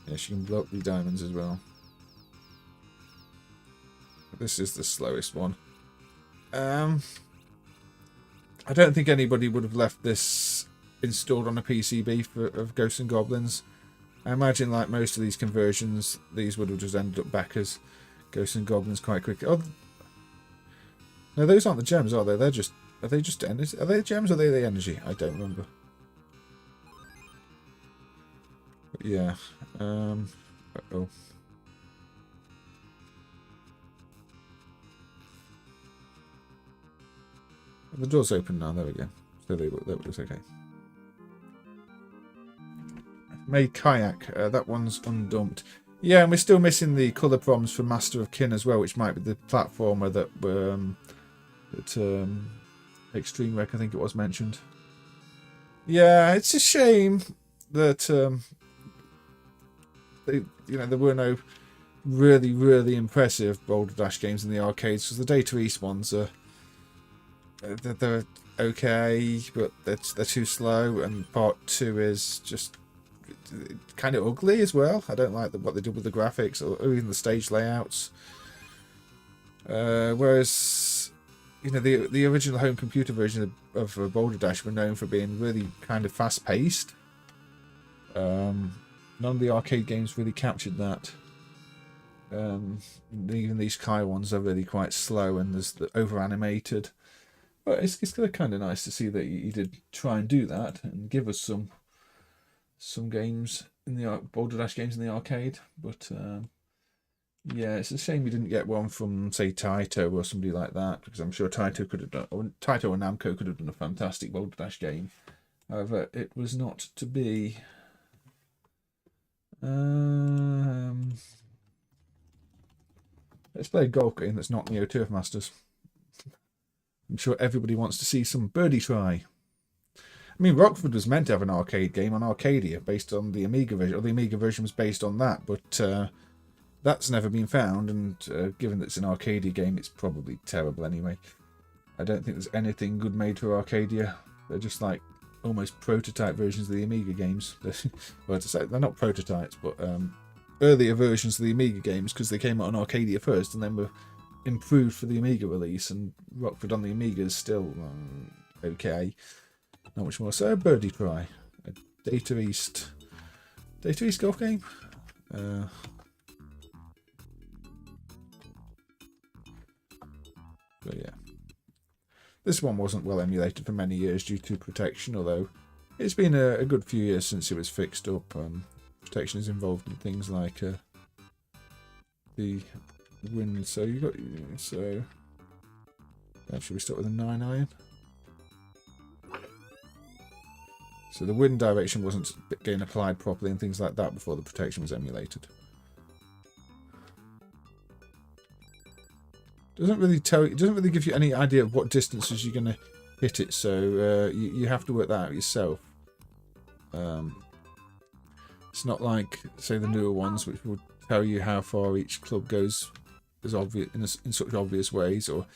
Yes, you can blow up the diamonds as well. This is the slowest one. I don't think anybody would have left this installed on a PCB of Ghosts and Goblins. I imagine, like most of these conversions, these would have just ended up back as Ghosts and Goblins quite quickly. Oh, no, those aren't the gems, are they? Are they just energy? Are they gems or are they the energy? I don't remember. But yeah. Uh-oh. The door's open now. There we go. So that looks okay. Made Kayak. That one's undumped. Yeah, and we're still missing the colour prompts for Master of Kin as well, which might be the platformer that Extreme Wreck, I think it was mentioned. Yeah, it's a shame that there were no really impressive Boulder Dash games in the arcades, because the Data East ones are they're okay, but they're too slow, and Part 2 is just kind of ugly as well. I don't like what they did with the graphics or even the stage layouts. Whereas, you know, the original home computer version of Boulder Dash were known for being really kind of fast paced. None of the arcade games really captured that. Even these Kai ones are really quite slow, and there's the over animated. But it's kind of nice to see that you did try and do that and give us some games in the Boulder Dash games in the arcade. But yeah, it's a shame we didn't get one from, say, Taito or somebody like that, because I'm sure Taito could have done, or Taito and Namco could have done a fantastic Boulder Dash game. However, it was not to be. Let's play a golf game that's not Neo Turf Masters. I'm sure everybody wants to see some Birdie Try. I mean, Rockford was meant to have an arcade game on Arcadia based on the Amiga version, or the Amiga version was based on that, but that's never been found, and given that it's an Arcadia game, it's probably terrible anyway. I don't think there's anything good made for Arcadia. They're just like almost prototype versions of the Amiga games. Well, to say, they're not prototypes, but earlier versions of the Amiga games, because they came out on Arcadia first and then were improved for the Amiga release, and Rockford on the Amiga is still okay. Not much more. So, Birdie Try, a Data East golf game. But yeah, this one wasn't well emulated for many years due to protection, although it's been a good few years since it was fixed up. Protection is involved in things like the wind. So you got should we start with a 9-iron? So the wind direction wasn't getting applied properly and things like that before the protection was emulated. Doesn't really give you any idea of what distances you're going to hit it, so you have to work that out yourself. It's not like, say, the newer ones, which will tell you how far each club goes as obvious in such obvious ways, or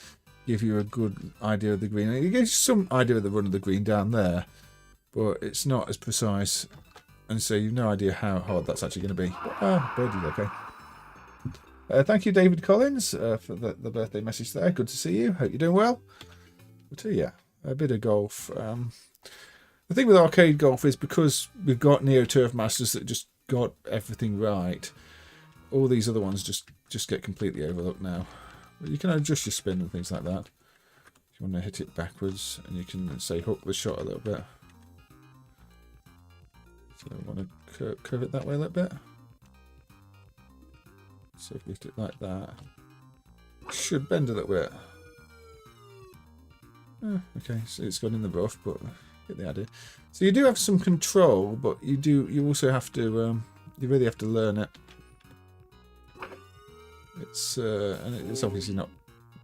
give you a good idea of the green. It gives you some idea of the run of the green down there, but it's not as precise, and so you've no idea how hard that's actually going to be. Birdie's okay. Thank you, David Collins, for the birthday message there. Good to see you. Hope you're doing well. But yeah, a bit of golf. The thing with arcade golf is because we've got Neo Turf Masters that just got everything right, all these other ones just get completely overlooked now. But you can adjust your spin and things like that. If you want to hit it backwards, and you can, say, hook the shot a little bit. So I want to curve it that way a little bit. So if we hit it like that, it should bend a little bit. Okay, so it's gone in the rough, but get the idea. So you do have some control, but you also have to you really have to learn it. And it's obviously not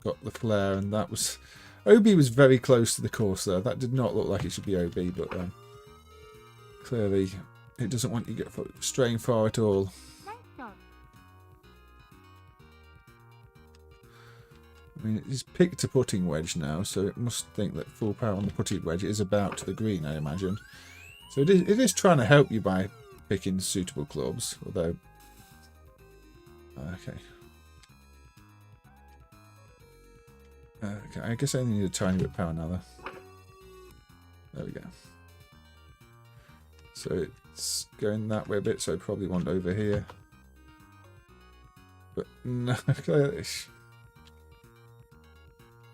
got the flair, and that was OB was very close to the course there. That did not look like it should be OB, but clearly it doesn't want you to get straying far at all. I mean, it's picked a putting wedge now, so it must think that full power on the putting wedge is about to the green, I imagine. So it is trying to help you by picking suitable clubs, although... Okay. Okay, I guess I only need a tiny bit of power now, though. There we go. So it's going that way a bit, so I probably want over here. But no, clearly...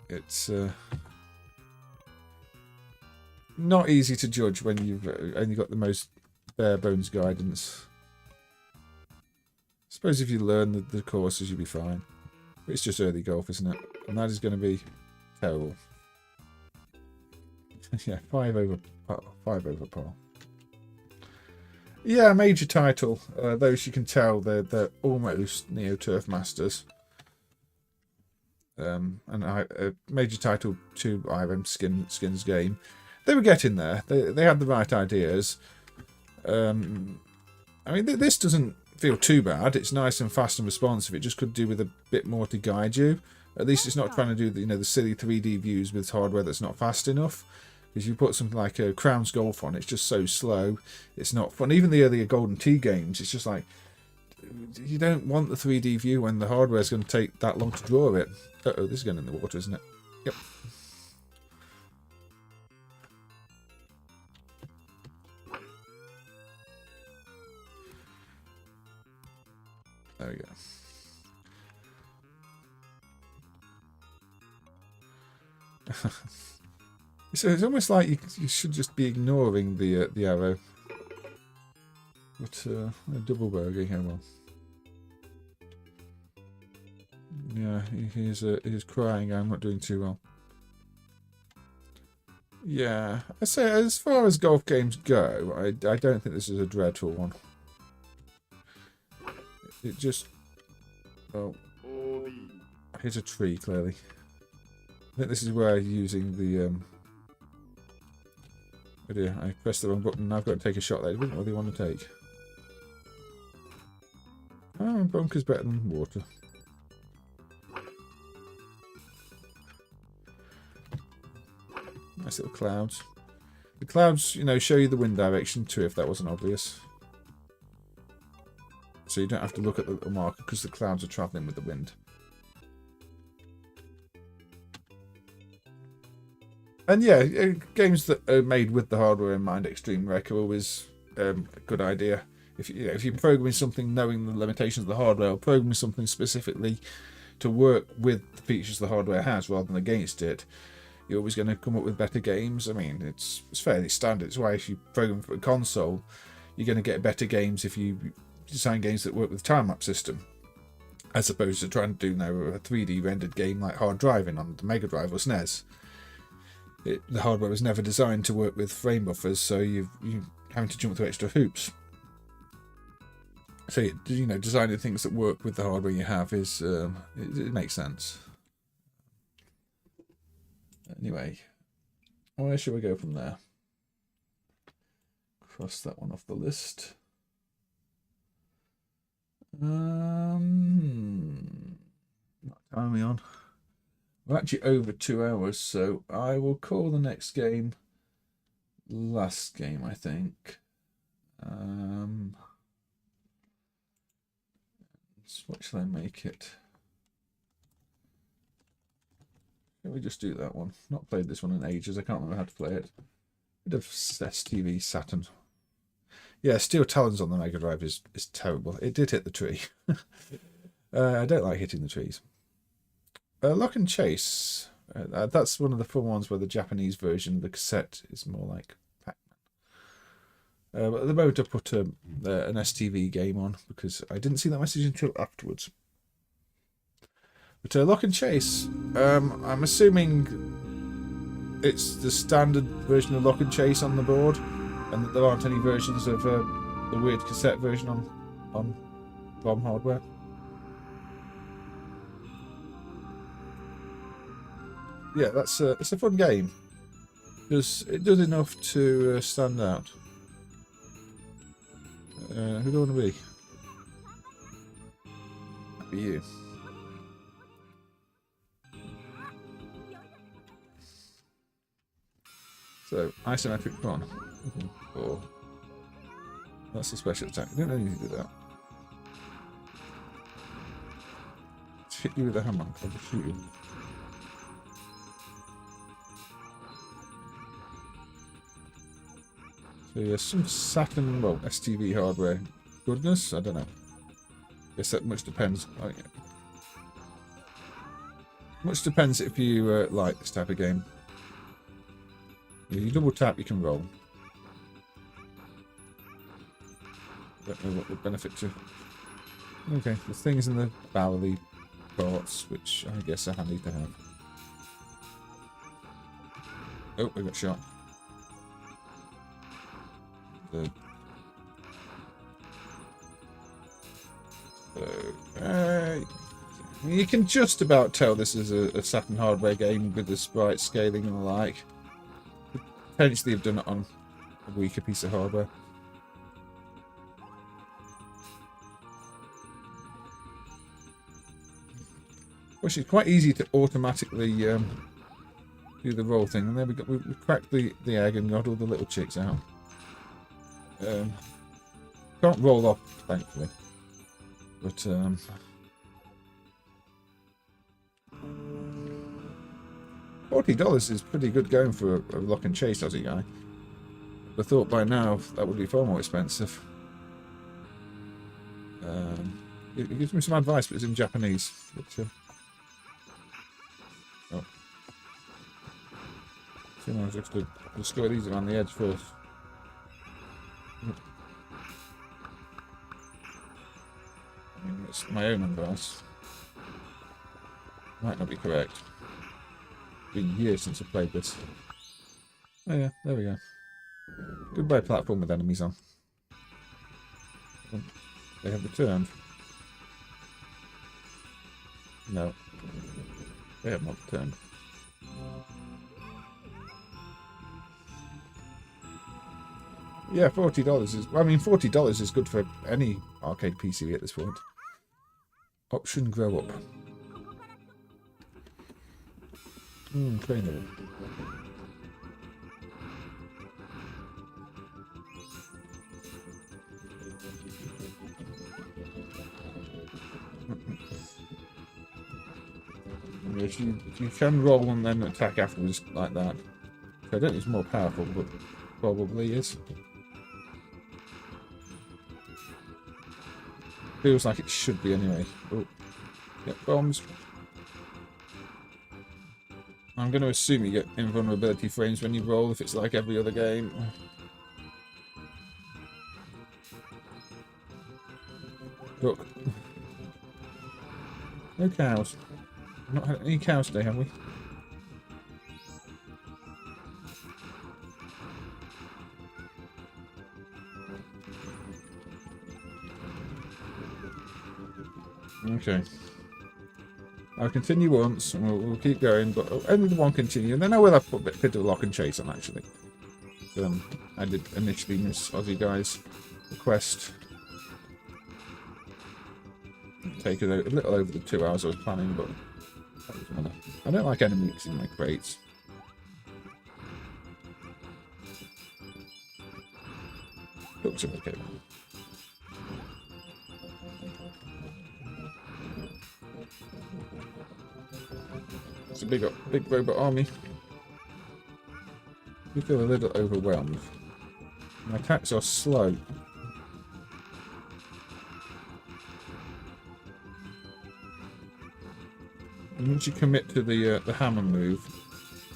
It's not easy to judge when you've only got the most bare bones guidance. I suppose if you learn the courses, you'll be fine. But it's just early golf, isn't it? And that is going to be terrible. Yeah, 5 over par. Yeah, major title. Those you can tell they're almost Neo Turf Masters. And major title to IRM Skins game. They were getting there. They had the right ideas. I mean, this doesn't feel too bad. It's nice and fast and responsive. It just could do with a bit more to guide you. At least it's not trying to do the silly 3D views with hardware that's not fast enough. Because you put something like a Crown's Golf on, it's just so slow. It's not fun. Even the earlier Golden Tee games, it's just like you don't want the 3D view when the hardware is going to take that long to draw it. Uh-oh, this is going in the water, isn't it? Yep. There we go. So it's almost like you should just be ignoring the arrow. But a double bogey, oh well. Yeah, he's crying. I'm not doing too well. Yeah, I say as far as golf games go, I don't think this is a dreadful one. It just, well, here's a tree clearly. I think this is where I'm using the oh dear, I pressed the wrong button. I've got to take a shot there. I didn't really want to take. Oh, bunker's better than water. Nice little clouds. The clouds, you know, show you the wind direction too, if that wasn't obvious. So you don't have to look at the little marker because the clouds are travelling with the wind. And yeah, games that are made with the hardware in mind, Extreme Rec, are always a good idea. If you're programming something knowing the limitations of the hardware, or programming something specifically to work with the features the hardware has rather than against it, you're always going to come up with better games. I mean, it's fairly standard. It's why if you program for a console, you're going to get better games if you design games that work with the time-lapse system, as opposed to trying to do now a 3D rendered game like Hard Driving on the Mega Drive or SNES. The hardware was never designed to work with frame buffers, so you're having to jump through extra hoops. So you know, designing things that work with the hardware you have is it makes sense. Anyway, where should we go from there? Cross that one off the list. What time are we on? We're actually over 2 hours, so I will call the next game last game, I think. What shall I make it? Can we just do that one? Not played this one in ages. I can't remember how to play it. Bit of STV Saturn. Yeah, Steel Talons on the Mega Drive is terrible. It did hit the tree. I don't like hitting the trees. Lock and Chase. That's one of the fun ones where the Japanese version, the cassette, is more like Pac-Man. But at the moment I put an STV game on because I didn't see that message until afterwards. But Lock and Chase, I'm assuming it's the standard version of Lock and Chase on the board, and that there aren't any versions of the weird cassette version on ROM hardware. Yeah, it's a fun game because it does enough to stand out. Who do I want to be? That'd be you. So, isometric con. Oh. That's a special attack. You don't really need to do that. Just hit you with a hammer. I'll just shoot you. So yeah, some Saturn, well, STV hardware goodness, I don't know. Guess that much depends. Oh, yeah. Much depends if you like this type of game. If you double tap, you can roll. Don't know what would benefit to. Okay, the things in the barrel-y parts, which I guess are handy to have. Oh, we got shot. You can just about tell this is a Saturn hardware game with the sprite scaling and the like. Potentially have done it on a weaker piece of hardware. Which is quite easy to automatically do the roll thing, and there we cracked the egg and got all the little chicks out. Can't roll off, thankfully. But $40 is pretty good going for a Lock and Chase Aussie guy. I thought by now that would be far more expensive. It gives me some advice, but it's in Japanese. But, oh. think I'll just discover these around the edge first. I mean, it's my own advice. Might not be correct. It's been years since I played this. Oh yeah, there we go. Goodbye platform with enemies on. They have returned. No. They have not returned. Yeah, $40 is... Well, I mean, $40 is good for any arcade PC at this point. Option grow up. Trainable. Yes, you can roll and then attack afterwards like that. I don't think it's more powerful, but probably is. Feels like it should be anyway. Oh, get bombs. I'm going to assume you get invulnerability frames when you roll if it's like every other game. Look. No cows. We've not had any cows today, have we? Okay. I'll continue once, and we'll keep going, but only the one continue, and then I will have put a bit of lock and chase on, actually. I did initially miss Aussie Guy's request. Take it a little over the 2 hours I was planning, but I don't like enemies in my crates. Looks okay. It's a big robot army. I feel a little overwhelmed. My attacks are slow. And once you commit to the hammer move,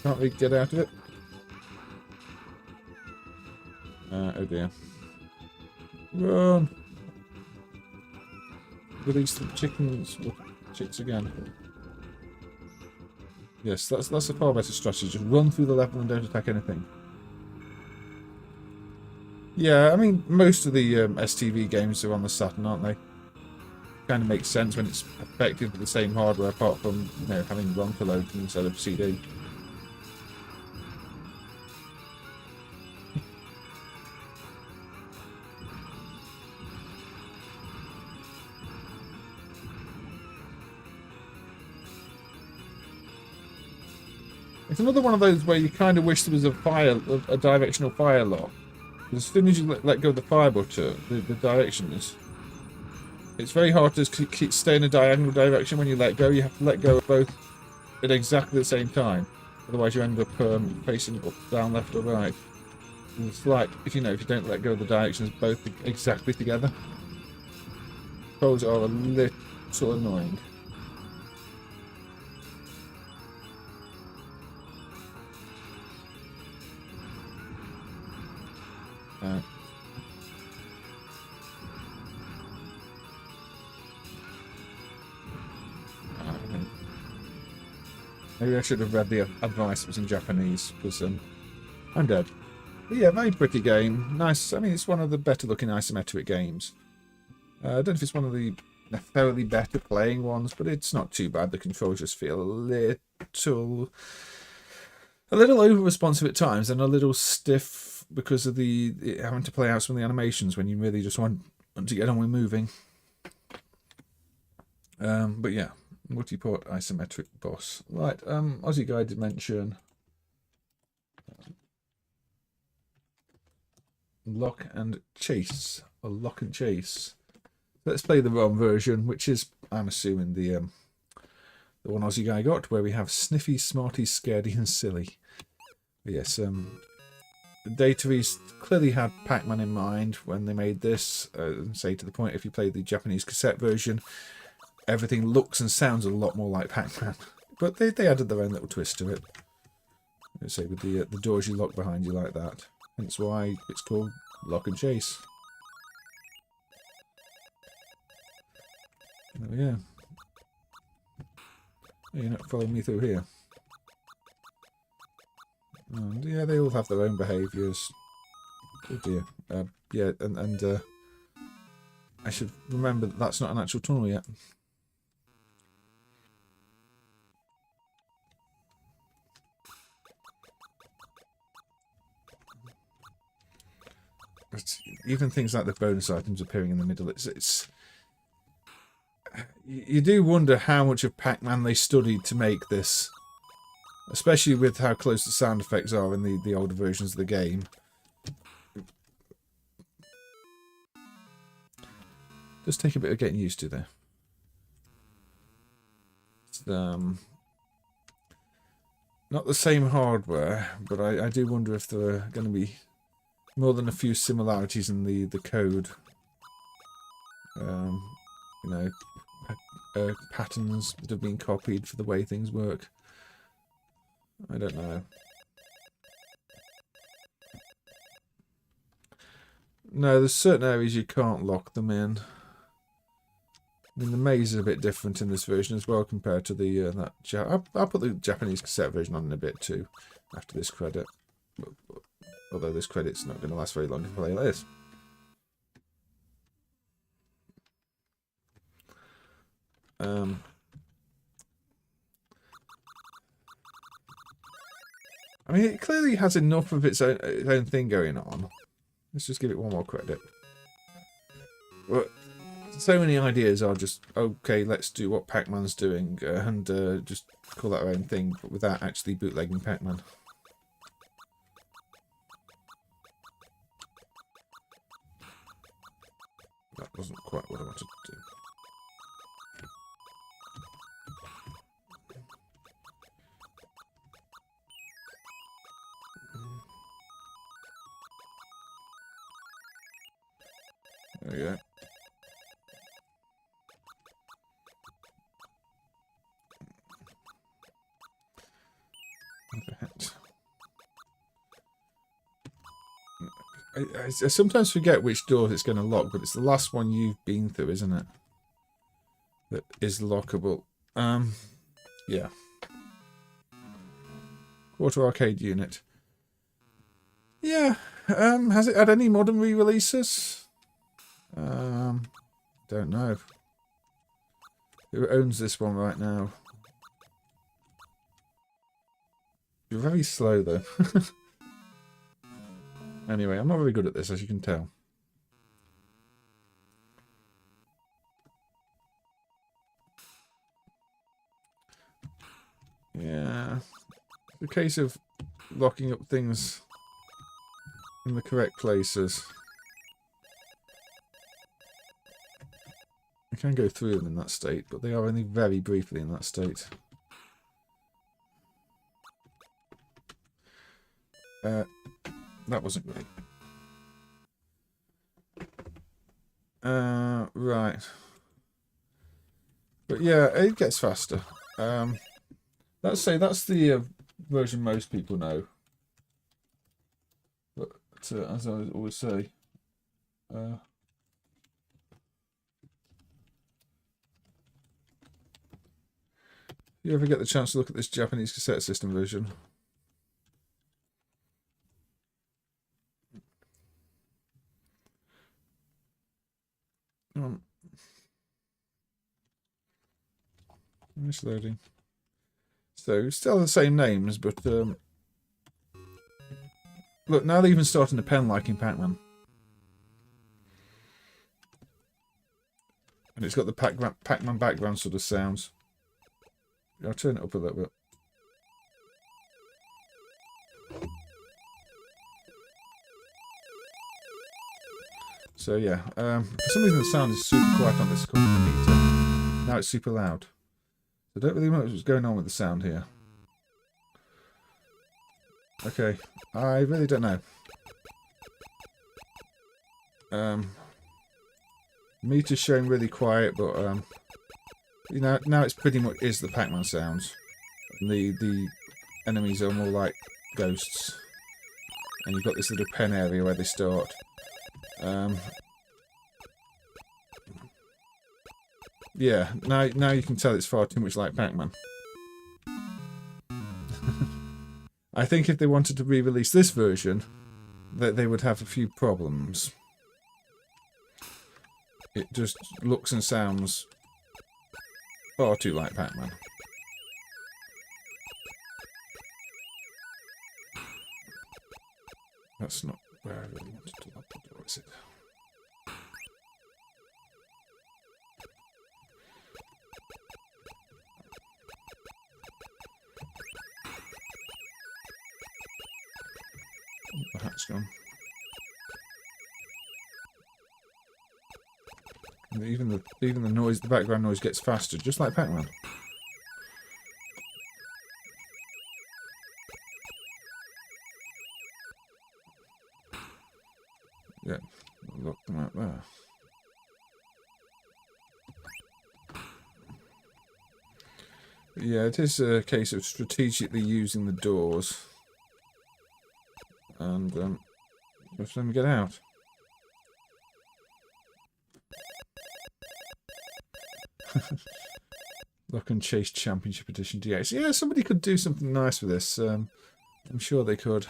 can't really get out of it. Oh dear. Run! Release the chickens, chicks again. Yes, that's a far better strategy. Just run through the level and don't attack anything. Yeah, I mean, most of the STV games are on the Saturn, aren't they? Kind of makes sense when it's effectively the same hardware, apart from, you know, having ROM to load instead of CD. It's another one of those where you kind of wish there was a directional fire lock. As soon as you let go of the fire button, the direction is... It's very hard to stay in a diagonal direction when you let go. You have to let go of both at exactly the same time. Otherwise you end up facing up, down, left or right. And it's like, if you don't let go of the directions both exactly together. Those are a little annoying. Maybe I should have read the advice. It was in Japanese, because I'm dead. But yeah, very pretty game. Nice. I mean, it's one of the better looking isometric games. I don't know if it's one of the necessarily better playing ones, but it's not too bad. The controls just feel a little over responsive at times and a little stiff because of the having to play out some of the animations when you really just want to get on with moving. But yeah. Multi-port isometric boss. Right, Aussie Guy did mention lock and chase. Or lock and chase. Let's play the ROM version, which is, I'm assuming, the one Aussie Guy got, where we have Sniffy, Smarty, Scaredy and Silly. But yes, Daisakusen clearly had Pac-Man in mind when they made this. Say to the point, if you play the Japanese cassette version, everything looks and sounds a lot more like Pac-Man. But they added their own little twist to it. Let's say with the doors you lock behind you like that. Hence why it's called Lock and Chase. There we go. You're not following me through here. And yeah, they all have their own behaviours. Oh dear. Yeah, and I should remember that that's not an actual tunnel yet. But even things like the bonus items appearing in the middle, it's you do wonder how much of Pac-Man they studied to make this, especially with how close the sound effects are in the older versions of the game. Does take a bit of getting used to there. It's, not the same hardware, but I do wonder if there are going to be more than a few similarities in the code. You know, patterns that have been copied for the way things work. I don't know. No, there's certain areas you can't lock them in. I mean, the maze is a bit different in this version as well compared to the I'll put the Japanese cassette version on in a bit too after this credit. Although this credit's not going to last very long to play like this. I mean, it clearly has enough of its own thing going on. Let's just give it one more credit. But so many ideas are just, okay, let's do what Pac-Man's doing and just call that our own thing, but without actually bootlegging Pac-Man. That wasn't quite what I wanted to do. There we go. I sometimes forget which door it's going to lock, but it's the last one you've been through, isn't it? That is lockable. Yeah. Quarter arcade unit. Yeah. Has it had any modern re-releases? Don't know. Who owns this one right now? You're very slow though. Anyway, I'm not very good at this, as you can tell. Yeah. The case of locking up things in the correct places. I can go through them in that state, but they are only very briefly in that state. That wasn't great. Right. But yeah, it gets faster. Let's say that's the version most people know. But as I always say, you ever get the chance to look at this Japanese cassette system version? Finish loading. So still the same names, but look, now they're even starting to pen like in Pac-Man. And it's got the Pac-Man background sort of sounds. I'll turn it up a little bit. So yeah, for some reason the sound is super quiet on this computer. Now it's super loud. So I don't really know what's going on with the sound here. Okay, I really don't know. Meter's showing really quiet, but you know, now it's pretty much is the Pac-Man sounds. And the enemies are more like ghosts. And you've got this little pen area where they start. Yeah, now you can tell it's far too much like Pac-Man. I think if they wanted to re-release this version, that they would have a few problems. It just looks and sounds far too like Pac-Man. That's not where I really wanted to look. Or is it? The hat's gone. And even the noise, the background noise gets faster, just like Pac-Man. Yeah, look them out there. Yeah, it is a case of strategically using the doors. And just let me get out. Lock and Chase Championship Edition DX. Yeah, somebody could do something nice with this. I'm sure they could.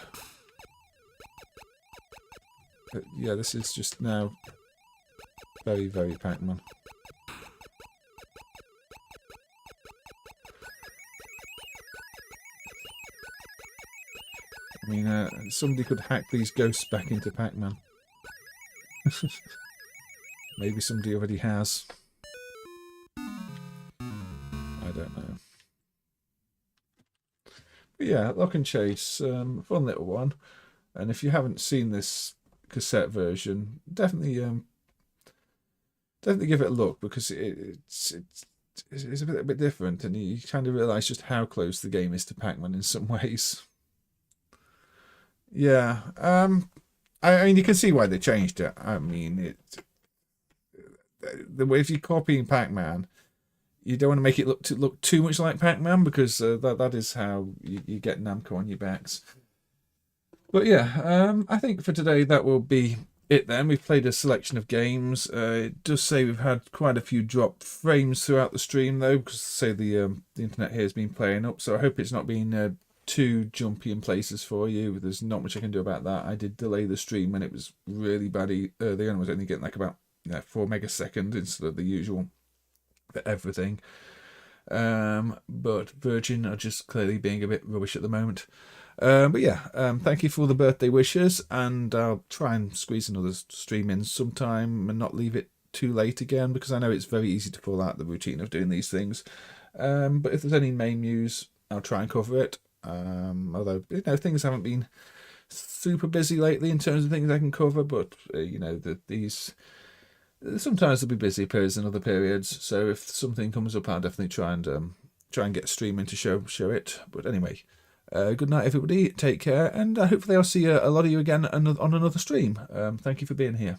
But yeah, this is just now very, very Pac-Man. I mean, somebody could hack these ghosts back into Pac-Man. Maybe somebody already has. I don't know. But yeah, Lock and Chase, fun little one. And if you haven't seen this cassette version, definitely give it a look, because it's a bit different, and you kind of realise just how close the game is to Pac-Man in some ways. Yeah, I mean, you can see why they changed it. I mean, the way, if you're copying Pac-Man, you don't want to make it look too much like Pac-Man, because that is how you get Namco on your backs. But yeah, I think for today that will be it then. We've played a selection of games. It does say we've had quite a few drop frames throughout the stream, though, because say the internet here has been playing up. So I hope it's not been too jumpy in places for you. There's not much I can do about that. I did delay the stream when it was really bad. The one was only getting like about 4 megaseconds instead of the usual for everything. But Virgin are just clearly being a bit rubbish at the moment. But yeah, thank you for the birthday wishes, and I'll try and squeeze another stream in sometime and not leave it too late again, because I know it's very easy to fall out the routine of doing these things. But if there's any MAME news, I'll try and cover it. Although things haven't been super busy lately in terms of things I can cover, but these sometimes there'll be busy periods and other periods. So if something comes up, I'll definitely try and get a stream in to show it. But anyway. Good night, everybody. Take care, and hopefully I'll see a lot of you again on another stream. Thank you for being here.